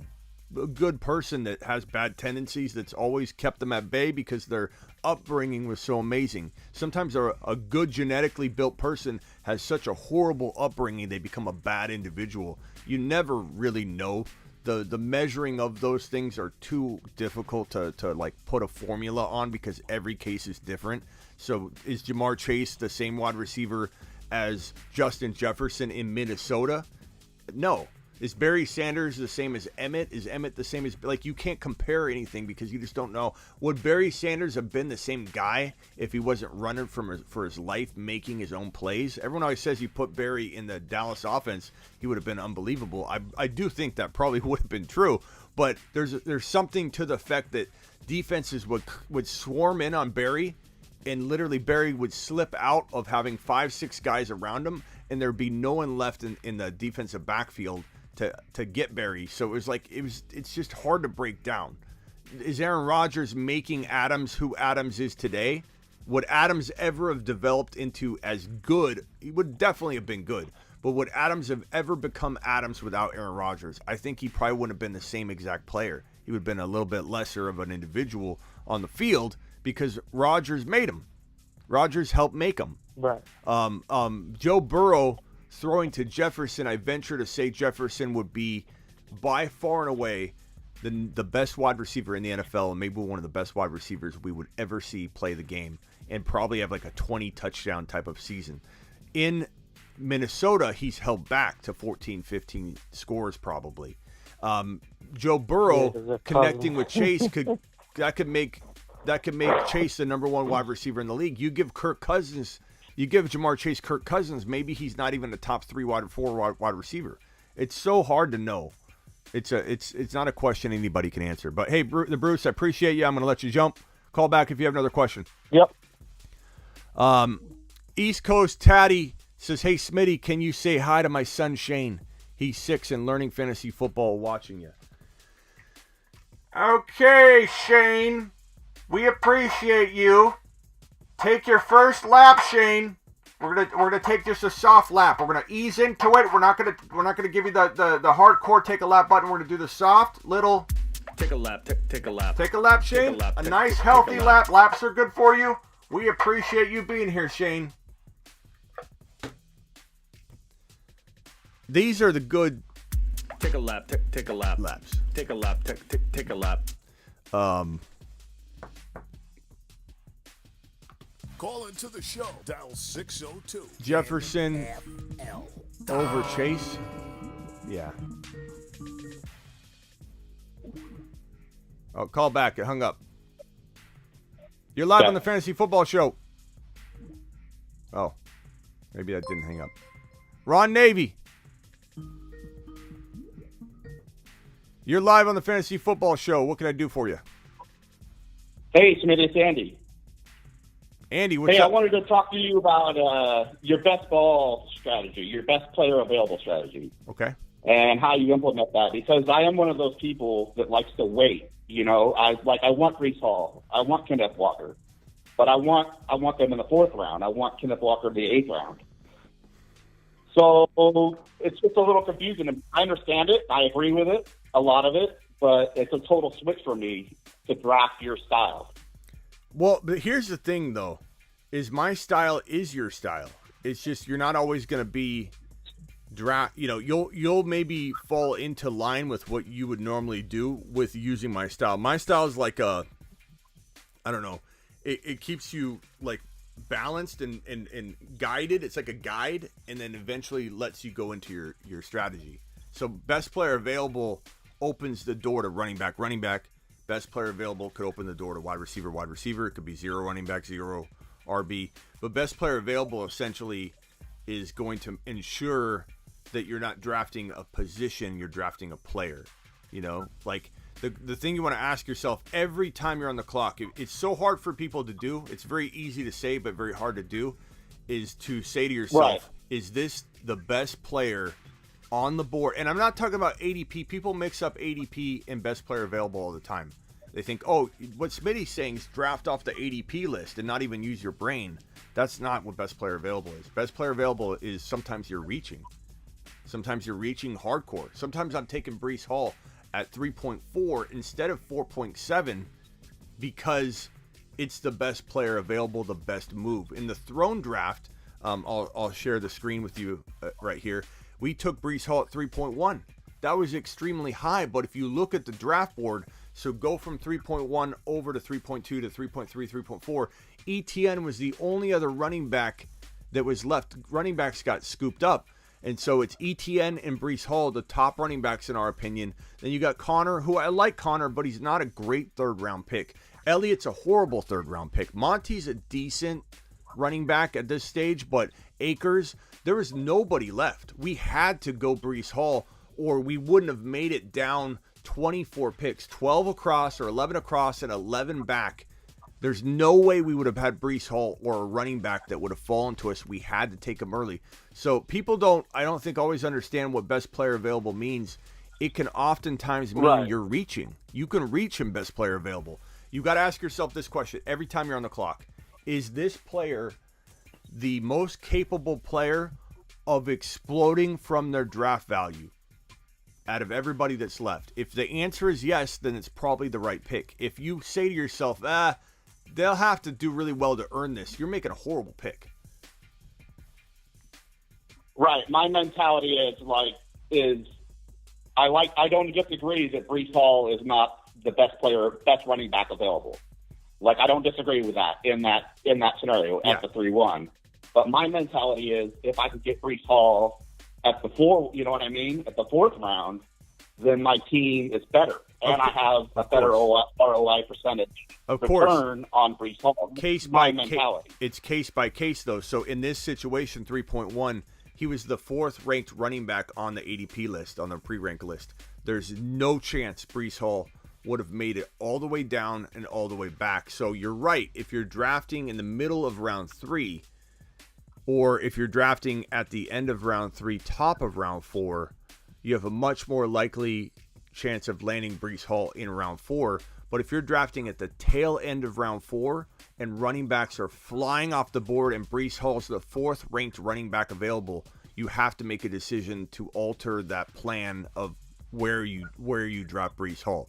good person that has bad tendencies that's always kept them at bay because their upbringing was so amazing. Sometimes a good genetically built person has such a horrible upbringing they become a bad individual. You never really know. The measuring of those things are too difficult to like put a formula on because every case is different. So is Jamar Chase the same wide receiver as Justin Jefferson in Minnesota? No. Is Barry Sanders the same as Emmett? Is Emmett the same as... Like, you can't compare anything because you just don't know. Would Barry Sanders have been the same guy if he wasn't running for his life, making his own plays? Everyone always says you put Barry in the Dallas offense, he would have been unbelievable. I do think that probably would have been true, but there's something to the fact that defenses would swarm in on Barry, and literally Barry would slip out of having 5-6 guys around him, and there'd be no one left in the defensive backfield to get Barry. So it's just hard to break down. Is Aaron Rodgers making Adams who Adams is today? Would Adams ever have developed into as good? He would definitely have been good. But would Adams have ever become Adams without Aaron Rodgers? I think he probably wouldn't have been the same exact player. He would have been a little bit lesser of an individual on the field because Rodgers made him. Rodgers helped make him. Right. Joe Burrow throwing to Jefferson, I venture to say Jefferson would be by far and away the best wide receiver in the NFL, and maybe one of the best wide receivers we would ever see play the game, and probably have like a 20 touchdown type of season. In Minnesota, he's held back to 14, 15 scores probably. Joe Burrow connecting with Chase could make Chase the number 1 wide receiver in the league. You give Jamar Chase Kirk Cousins, maybe he's not even a top 3 4 wide receiver. It's so hard to know. It's not a question anybody can answer. But hey, Bruce, I appreciate you. I'm going to let you jump. Call back if you have another question. Yep. East Coast Tatty says, "Hey Smitty, can you say hi to my son Shane? He's 6 and learning fantasy football watching you." Okay, Shane. We appreciate you. Take your first lap, Shane. We're gonna take just a soft lap. We're gonna ease into it. We're not gonna give you the hardcore take a lap button. We're gonna do the soft little. Take a lap. Take a lap. Take a lap, Shane. Take a lap. A nice healthy lap. Laps are good for you. We appreciate you being here, Shane. These are the good. Take a lap. Take a lap. Laps. Take a lap. Take a lap. Call into the show. Dial 602. Jefferson over Chase. Yeah. Oh, call back. It hung up. You're live on the Fantasy Football Show. Oh, maybe that didn't hang up. Ron Navy. You're live on the Fantasy Football Show. What can I do for you? Hey, Smitty, it's Andy. Andy, what's up? I wanted to talk to you about your best ball strategy, your best player available strategy. Okay. And how you implement that, because I am one of those people that likes to wait. I want Breece Hall, I want Kenneth Walker, but I want them in the 4th round. I want Kenneth Walker in the 8th round. So it's just a little confusing. I understand it. I agree with it, a lot of it, but it's a total switch for me to draft your style. Well, but here's the thing, though, is my style is your style. It's just you're not always going to be draft, you'll maybe fall into line with what you would normally do with using my style. My style is like I don't know, it keeps you like balanced and guided. It's like a guide, and then eventually lets you go into your strategy. So best player available opens the door to running back. Best player available could open the door to wide receiver. It could be 0 running back, 0 RB. But best player available essentially is going to ensure that you're not drafting a position, you're drafting a player. Like the thing you want to ask yourself every time you're on the clock, it's so hard for people to do. It's very easy to say, but very hard to do, is to say to yourself, right, is this the best player on the board? And I'm not talking about ADP. People mix up ADP and best player available all the time. They think, oh, what Smitty's saying is draft off the ADP list and not even use your brain. That's not what best player available is. Best player available is sometimes you're reaching. Sometimes you're reaching hardcore. Sometimes I'm taking Breece Hall at 3.4 instead of 4.7 because it's the best player available, the best move. In the throne draft, I'll share the screen with you right here. We took Breece Hall at 3.1. That was extremely high, but if you look at the draft board, so go from 3.1 over to 3.2 to 3.3, 3.4, ETN was the only other running back that was left. Running backs got scooped up. And so it's ETN and Breece Hall, the top running backs in our opinion. Then you got Connor, who I like Connor, but he's not a great third-round pick. Elliott's a horrible third-round pick. Monty's a decent running back at this stage, but Akers, there was nobody left. We had to go Breece Hall, or we wouldn't have made it down 24 picks, 12 across or 11 across and 11 back. There's no way we would have had Breece Hall or a running back that would have fallen to us. We had to take him early. So people I don't think always understand what best player available means. It can oftentimes mean you're reaching. You can reach in best player available. You got to ask yourself this question every time you're on the clock. Is this player the most capable player of exploding from their draft value out of everybody that's left? If the answer is yes, then it's probably the right pick. If you say to yourself, they'll have to do really well to earn this, you're making a horrible pick. Right. My mentality I don't disagree that Breece Hall is not the best running back available. Like, I don't disagree with that in that scenario at the 3-1. But my mentality is, if I could get Breece Hall at the 4, you know what I mean, at the 4th round, then my team is better. And I have a better ROI percentage return on Breece Hall. Case by mentality. It's case by case, though. So in this situation, 3.1, he was the 4th ranked running back on the ADP list, on the pre-rank list. There's no chance Breece Hall would have made it all the way down and all the way back. So you're right. If you're drafting in the middle of round 3, or if you're drafting at the end of round 3, top of round 4, you have a much more likely chance of landing Breece Hall in round 4. But if you're drafting at the tail end of round 4 and running backs are flying off the board and Breece Hall's the 4th ranked running back available, you have to make a decision to alter that plan of where you drop Breece Hall.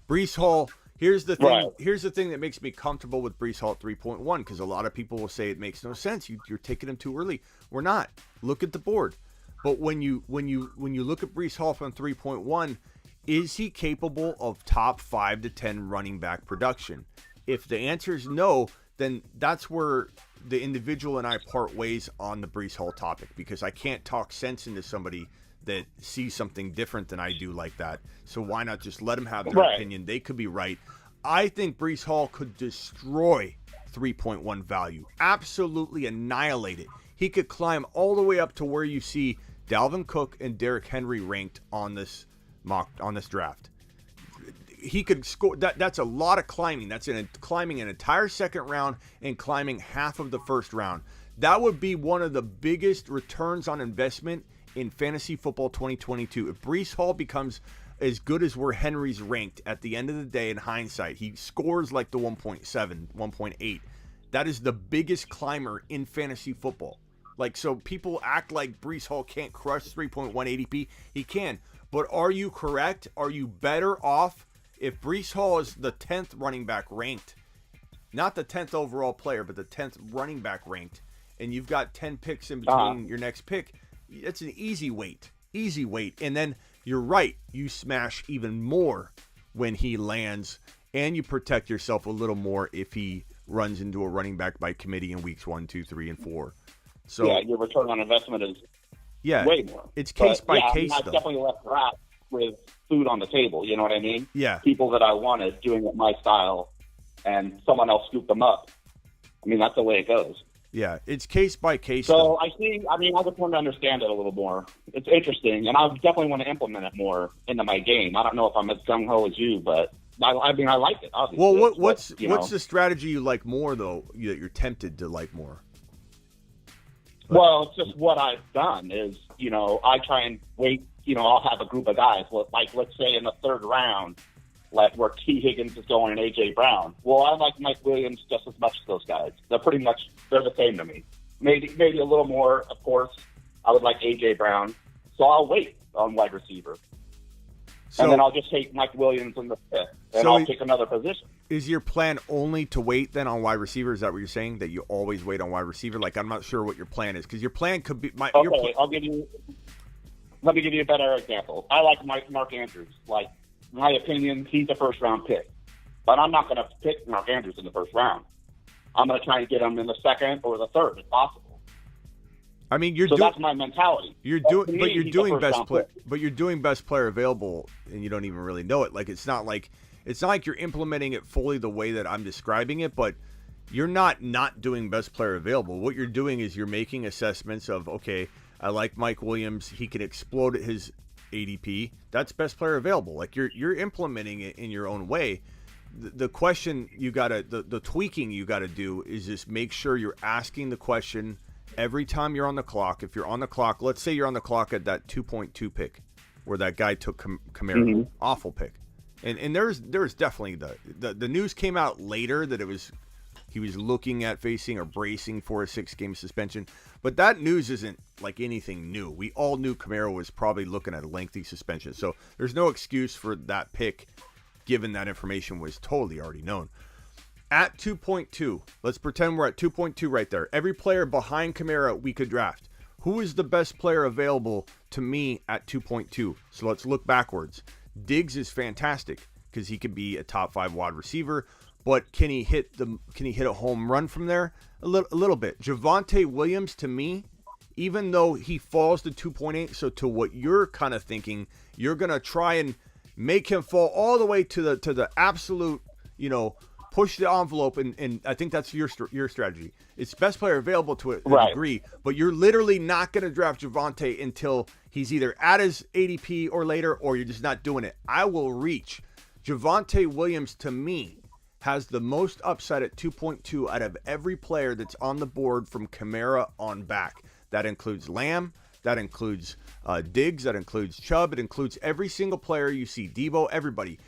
Breece Hall, here's the thing. Right. Here's the thing that makes me comfortable with Breece Hall at 3.1, because a lot of people will say it makes no sense. You're taking him too early. We're not. Look at the board. But when you look at Breece Hall from 3.1, is he capable of top 5 to 10 running back production? If the answer is no, then that's where the individual and I part ways on the Breece Hall topic, because I can't talk sense into somebody that sees something different than I do like that. So why not just let them have their opinion? They could be right. I think Breece Hall could destroy 3.1 value. Absolutely annihilate it. He could climb all the way up to where you see Dalvin Cook and Derrick Henry ranked on this draft. He could score. That's a lot of climbing. That's climbing an entire second round and climbing half of the first round. That would be one of the biggest returns on investment in fantasy football 2022. If Breece Hall becomes as good as where Henry's ranked at the end of the day, in hindsight, he scores like the 1.7, 1.8. That is the biggest climber in fantasy football. Like, so people act like Breece Hall can't crush 3.1 ADP. He can. But are you correct? Are you better off if Breece Hall is the 10th running back ranked? Not the 10th overall player, but the 10th running back ranked. And you've got 10 picks in between your next pick. It's an easy wait. Easy wait. And then you're right. You smash even more when he lands, and you protect yourself a little more if he runs into a running back by committee in weeks 1, 2, 3, and 4. So yeah, your return on investment is way more. It's case by case, I've though. definitely left draft with food on the table. You know what I mean? Yeah. People that I wanted doing it my style, and someone else scooped them up. I mean, that's the way it goes. Yeah, it's case by case. So though. I just want to understand it a little more. It's interesting, and I definitely want to implement it more into my game. I don't know if I'm as gung-ho as you, but I like it, obviously. Well, what's the strategy you like more, though, that you're tempted to like more? Well, it's just what I've done is, I try and wait. I'll have a group of guys, like let's say in the third round, like where T. Higgins is going and A.J. Brown. Well, I like Mike Williams just as much as those guys. They're the same to me. Maybe a little more, of course. I would like A.J. Brown. So I'll wait on wide receiver. And then I'll just take Mike Williams in the fifth, and I'll pick another position. Is your plan only to wait then on wide receiver? Is that what you're saying, that you always wait on wide receiver? Like, I'm not sure what your plan is, because your plan could be... Let me give you a better example. I like Mark Andrews. Like, in my opinion, he's a first-round pick. But I'm not going to pick Mark Andrews in the first round. I'm going to try and get him in the second or the third, if possible. I mean, that's my mentality. You're doing best player available, and you don't even really know it. Like, it's not like you're implementing it fully the way that I'm describing it, but you're not doing best player available. What you're doing is you're making assessments of, okay, I like Mike Williams. He can explode at his ADP. That's best player available. Like, you're implementing it in your own way. The question the tweaking you got to do is just make sure you're asking the question every time you're on the clock. If you're on the clock, let's say you're on the clock at that 2.2 pick where that guy took Kamara, awful pick. And there's definitely the news came out later that he was looking at facing or bracing for a 6-game suspension. But that news isn't like anything new. We all knew Kamara was probably looking at a lengthy suspension. So there's no excuse for that pick, given that information was totally already known. At 2.2, let's pretend we're at 2.2 right there. Every player behind Kamara we could draft. Who is the best player available to me at 2.2? So let's look backwards. Diggs is fantastic because he could be a top 5 wide receiver, but can he hit a home run from there? A little bit. Javonte Williams, to me, even though he falls to 2.8, so to what you're kind of thinking, you're gonna try and make him fall all the way to the absolute, push the envelope, and I think that's your strategy. It's best player available to a degree, but you're literally not going to draft Javonte until he's either at his ADP or later, or you're just not doing it. I will reach. Javonte Williams, to me, has the most upside at 2.2 out of every player that's on the board from Kamara on back. That includes Lamb, that includes Diggs, that includes Chubb, it includes every single player you see, Debo, everybody.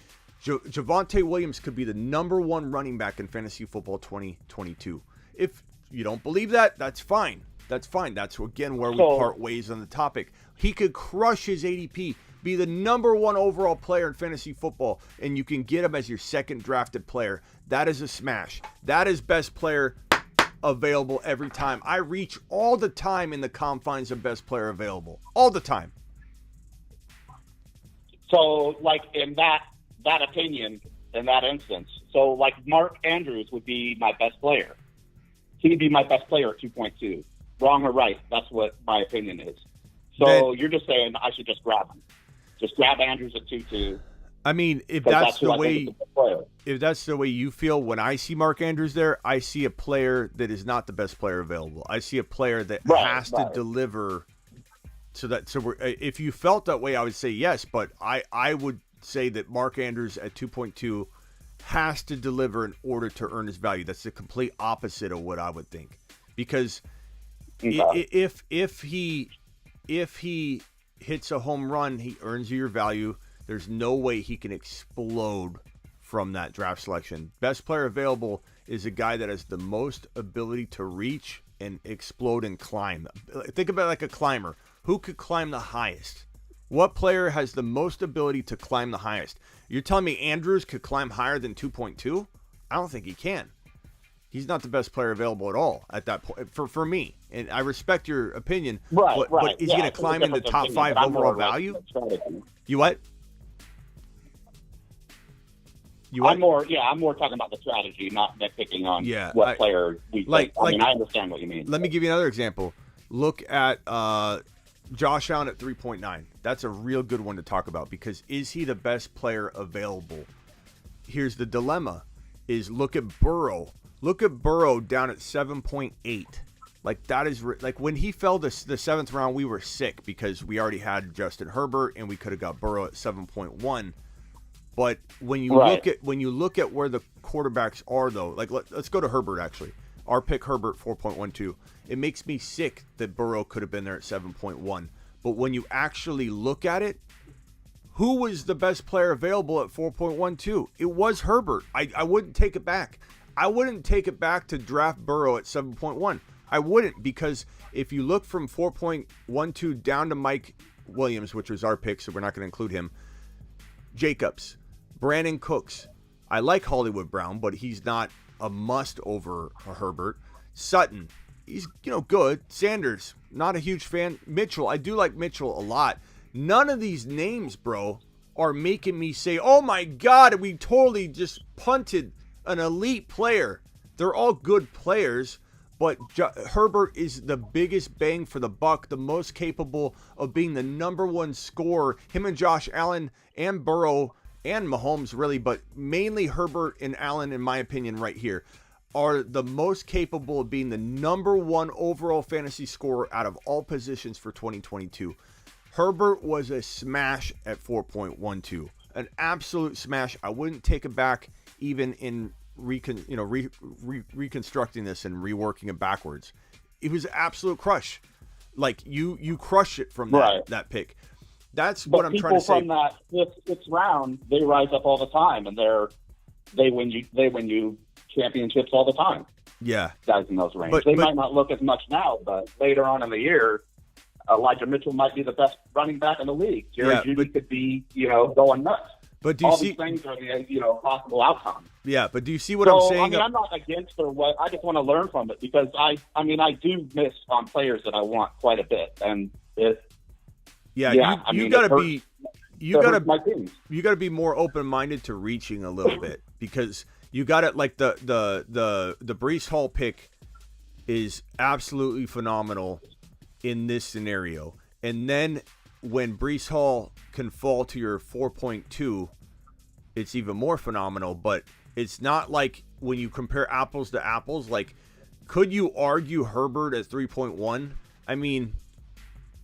Javonte Williams could be the number 1 running back in fantasy football 2022. If you don't believe that, that's fine. That's fine. That's, again, where we part ways on the topic. He could crush his ADP, be the number 1 overall player in fantasy football, and you can get him as your second drafted player. That is a smash. That is best player available every time. I reach all the time in the confines of best player available. All the time. So, like, in that opinion, in that instance, so like Mark Andrews would be my best player. He'd be my best player at 2.2. Wrong or right, that's what my opinion is. So you're just saying I should just grab him. Just grab Andrews at 2.2. I mean, if that's the way you feel, when I see Mark Andrews there, I see a player that is not the best player available. I see a player that has to deliver. If you felt that way, I would say yes, but I would say that Mark Andrews at 2.2 has to deliver in order to earn his value. That's the complete opposite of what I would think. Because if he hits a home run, he earns you your value. There's no way he can explode from that draft selection. Best player available is a guy that has the most ability to reach and explode and climb. Think about it like a climber. Who could climb the highest? What player has the most ability to climb the highest? You're telling me Andrews could climb higher than 2.2? I don't think he can. He's not the best player available at all at that point for me. And I respect your opinion. Right, but is he going to climb in the top 5 overall value? You what? I'm more talking about the strategy, not nitpicking on what player we think. I mean, I understand what you mean. Let me give you another example. Look at Josh Allen at 3.9. That's a real good one to talk about because is he the best player available? Here's the dilemma: is look at Burrow. Look at Burrow down at 7.8. Like that is like when he fell the 7th round, we were sick because we already had Justin Herbert and we could have got Burrow at 7.1. But when you look at where the quarterbacks are though, like let's go to Herbert actually. Our pick Herbert 4.12. It makes me sick that Burrow could have been there at 7.1. But when you actually look at it, who was the best player available at 4.12? It was Herbert. I wouldn't take it back. I wouldn't take it back to draft Burrow at 7.1. I wouldn't, because if you look from 4.12 down to Mike Williams, which was our pick, so we're not going to include him, Jacobs, Brandon Cooks. I like Hollywood Brown, but he's not a must over Herbert. Sutton, he's good. Sanders, not a huge fan. Mitchell, I do like Mitchell a lot. None of these names, bro, are making me say, oh my God, we totally just punted an elite player. They're all good players, but Herbert is the biggest bang for the buck, the most capable of being the number one scorer. Him and Josh Allen and Burrow and Mahomes really, but mainly Herbert and Allen, in my opinion, right here, are the most capable of being the number one overall fantasy scorer out of all positions for 2022. Herbert was a smash at 4.12, an absolute smash. I wouldn't take it back even in reconstructing this and reworking it backwards. It was an absolute crush. Like you crush it from that pick. That's what I'm trying to say. People from that sixth round, they rise up all the time, and they win you championships all the time. Yeah, guys in those ranges. They might not look as much now, but later on in the year, Elijah Mitchell might be the best running back in the league. Jerry Jeudy could be, going nuts. But do you all see these things are the possible outcomes? Yeah, but do you see what I'm saying? I mean, I'm not against or what. I just want to learn from it because I do miss on players that I want quite a bit, and you gotta be more open-minded to reaching a little bit because you got it. Like the Breece Hall pick is absolutely phenomenal in this scenario, and then when Breece Hall can fall to your 4.2, it's even more phenomenal. But it's not like when you compare apples to apples. Like, could you argue Herbert at 3.1? I mean,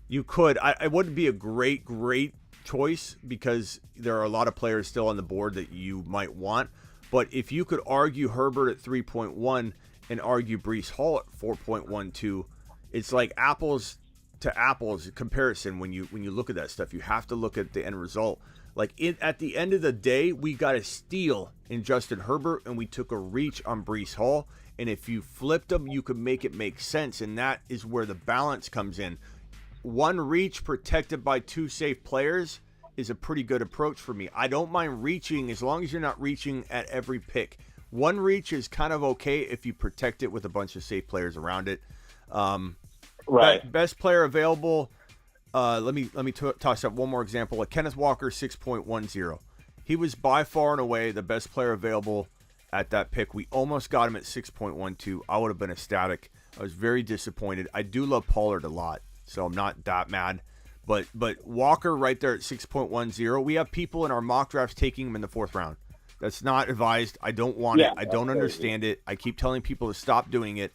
you could. I wouldn't be a great choice because there are a lot of players still on the board that you might want. But if you could argue Herbert at 3.1 and argue Breece Hall at 4.12, it's like apples to apples comparison. When you look at that stuff, you have to look at the end result. Like at the end of the day, we got a steal in Justin Herbert and we took a reach on Breece Hall. And if you flipped them, you could make it make sense. And that is where the balance comes in. One reach protected by two safe players is a pretty good approach for me. I don't mind reaching as long as you're not reaching at every pick. One reach is kind of okay if you protect it with a bunch of safe players around it. Right. Best player available. Let me toss up one more example. Kenneth Walker, 6.10. He was by far and away the best player available at that pick. We almost got him at 6.12. I would have been ecstatic. I was very disappointed. I do love Pollard a lot, so I'm not that mad. But Walker right there at 6.10. We have people in our mock drafts taking him in the 4th round. That's not advised. I don't want it. I don't understand it. I keep telling people to stop doing it.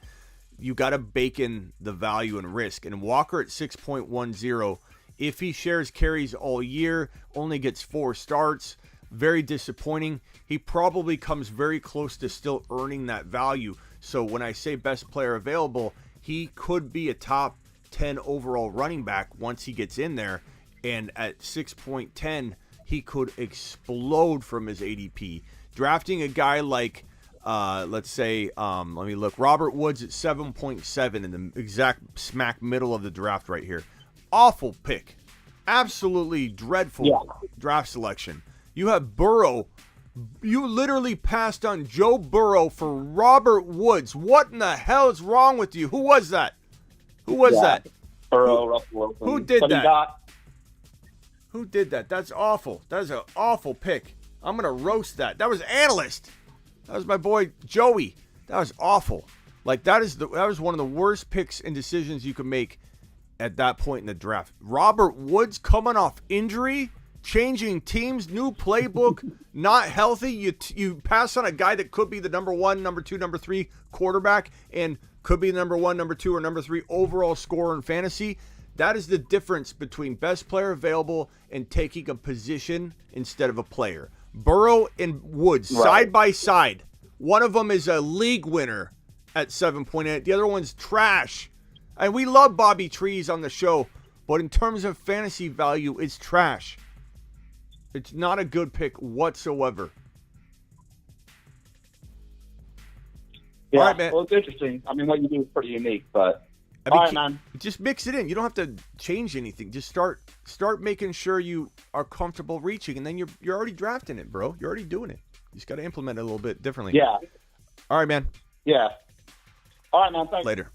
You got to bake in the value and risk. And Walker at 6.10, if he shares carries all year, only gets 4 starts, very disappointing. He probably comes very close to still earning that value. So when I say best player available, he could be a top 10 overall running back once he gets in there. And at 6.10, he could explode from his ADP. Drafting a guy like let's say, let me look. Robert Woods at 7.7 in the exact smack middle of the draft right here. Awful pick. Absolutely dreadful draft selection. You have Burrow You literally passed on Joe Burrow for Robert Woods. What in the hell is wrong with you? Who was that? Who was that? Burrow, Russell Wilson. Who did But he that? got- Who did that? That's awful. That is an awful pick. I'm going to roast that. That was analyst. That was my boy Joey. That was awful. Like, that was one of the worst picks and decisions you could make at that point in the draft. Robert Woods coming off injury, changing teams, new playbook, not healthy. You pass on a guy that could be the number 1, number 2, number 3 quarterback and could be the number 1, number 2, or number 3 overall scorer in fantasy. That is the difference between best player available and taking a position instead of a player. Burrow and Woods, side by side. One of them is a league winner at 7.8. The other one's trash. And we love Bobby Trees on the show, but in terms of fantasy value, it's trash. It's not a good pick whatsoever. Yeah, All right, man. well, it's interesting. I mean, what you do is pretty unique, but I mean, all right, man. Just mix it in. You don't have to change anything. Just start making sure you are comfortable reaching, and then you're already drafting it, bro. You're already doing it. You just got to implement it a little bit differently. Yeah. All right, man. Yeah. All right, man. Thanks. Later.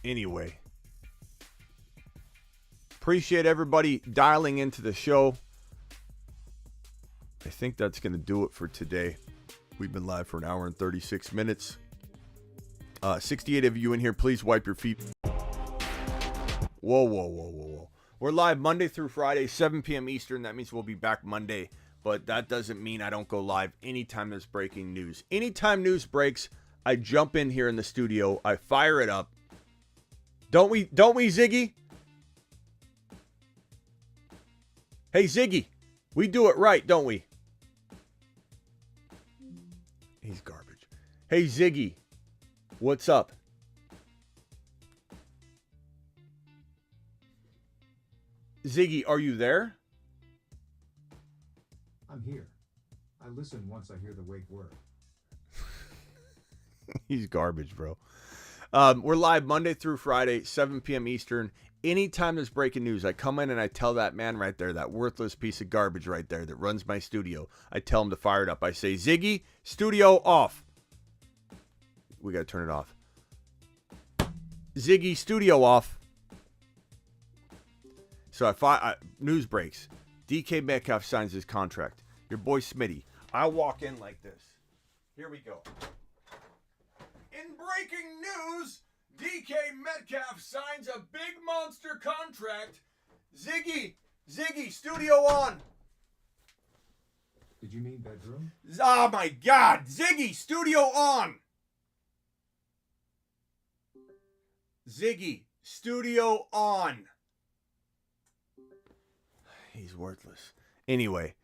Anyway. Appreciate everybody dialing into the show. I think that's going to do it for today. We've been live for an hour and 36 minutes. 68 of you in here, please wipe your feet. Whoa. We're live Monday through Friday, 7 p.m. Eastern. That means we'll be back Monday. But that doesn't mean I don't go live anytime there's breaking news. Anytime news breaks, I jump in here in the studio. I fire it up. Don't we, Ziggy? Hey, Ziggy. We do it right, don't we? He's garbage. Hey, Ziggy. What's up? Ziggy, are you there? I'm here. I listen once I hear the wake word. He's garbage, bro. We're live Monday through Friday, 7 p.m. Eastern. Anytime there's breaking news, I come in and I tell that man right there, that worthless piece of garbage right there that runs my studio, I tell him to fire it up. I say, Ziggy, studio off. We got to turn it off. Ziggy, studio off. So news breaks. DK Metcalf signs his contract. Your boy Smitty. I walk in like this. Here we go. In breaking news, DK Metcalf signs a big monster contract. Ziggy, studio on. Did you mean bedroom? Oh my God, Ziggy, studio on. Ziggy, studio on. He's worthless. Anyway,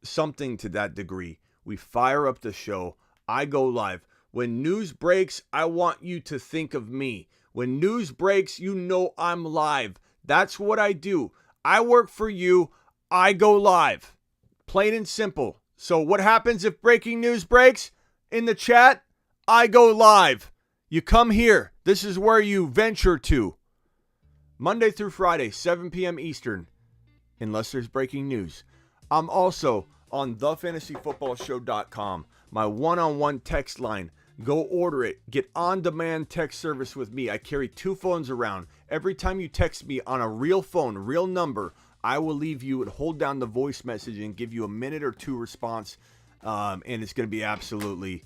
something to that degree. We fire up the show. I go live. When news breaks, I want you to think of me. When news breaks, you know I'm live. That's what I do. I work for you. I go live. Plain and simple. So what happens if breaking news breaks? In the chat, I go live. You come here. This is where you venture to. Monday through Friday, 7 p.m. Eastern. Unless there's breaking news. I'm also on thefantasyfootballshow.com. My one-on-one text line. Go order it. Get on-demand text service with me. I carry 2 phones around. Every time you text me on a real phone, real number, I will leave you and hold down the voice message and give you a minute or 2 response. And it's going to be absolutely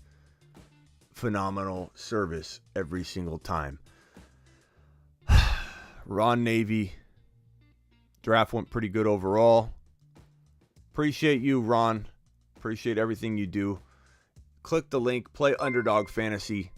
phenomenal service every single time. Ron Navy. Draft went pretty good overall. Appreciate you, Ron. Appreciate everything you do. Click the link. Play Underdog Fantasy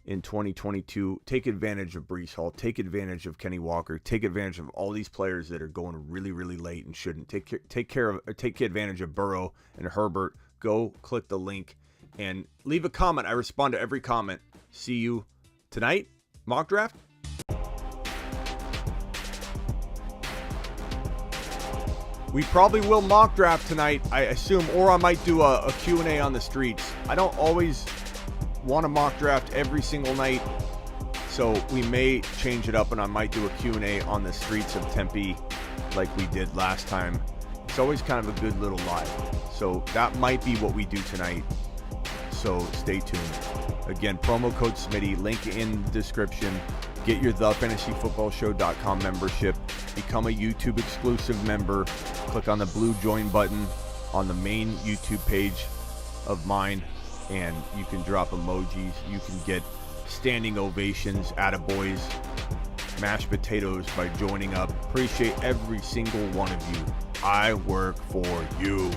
in 2022. Take advantage of Breece Hall. Take advantage of Kenny Walker. Take advantage of all these players that are going really, really late and shouldn't. Take advantage of Burrow and Herbert. Go click the link and leave a comment. I respond to every comment. See you tonight. Mock draft. We probably will mock draft tonight, I assume, or I might do a Q&A on the streets. I don't always want to mock draft every single night, so we may change it up, and I might do a Q&A on the streets of Tempe like we did last time. It's always kind of a good little live. So that might be what we do tonight. So stay tuned. Again, promo code Smitty, link in the description. Get your thefantasyfootballshow.com membership. Become a YouTube exclusive member. Click on the blue join button on the main YouTube page of mine, and you can drop emojis. You can get standing ovations, attaboys, mashed potatoes by joining up. Appreciate every single one of you. I work for you.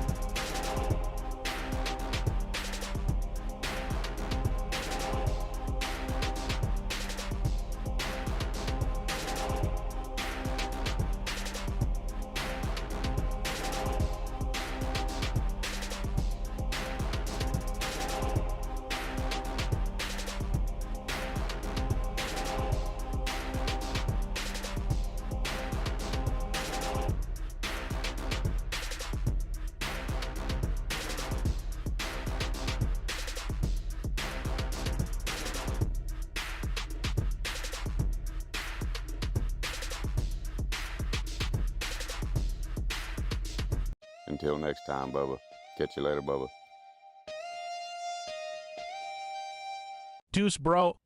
Until next time, Bubba. Catch you later, Bubba. Deuce, bro.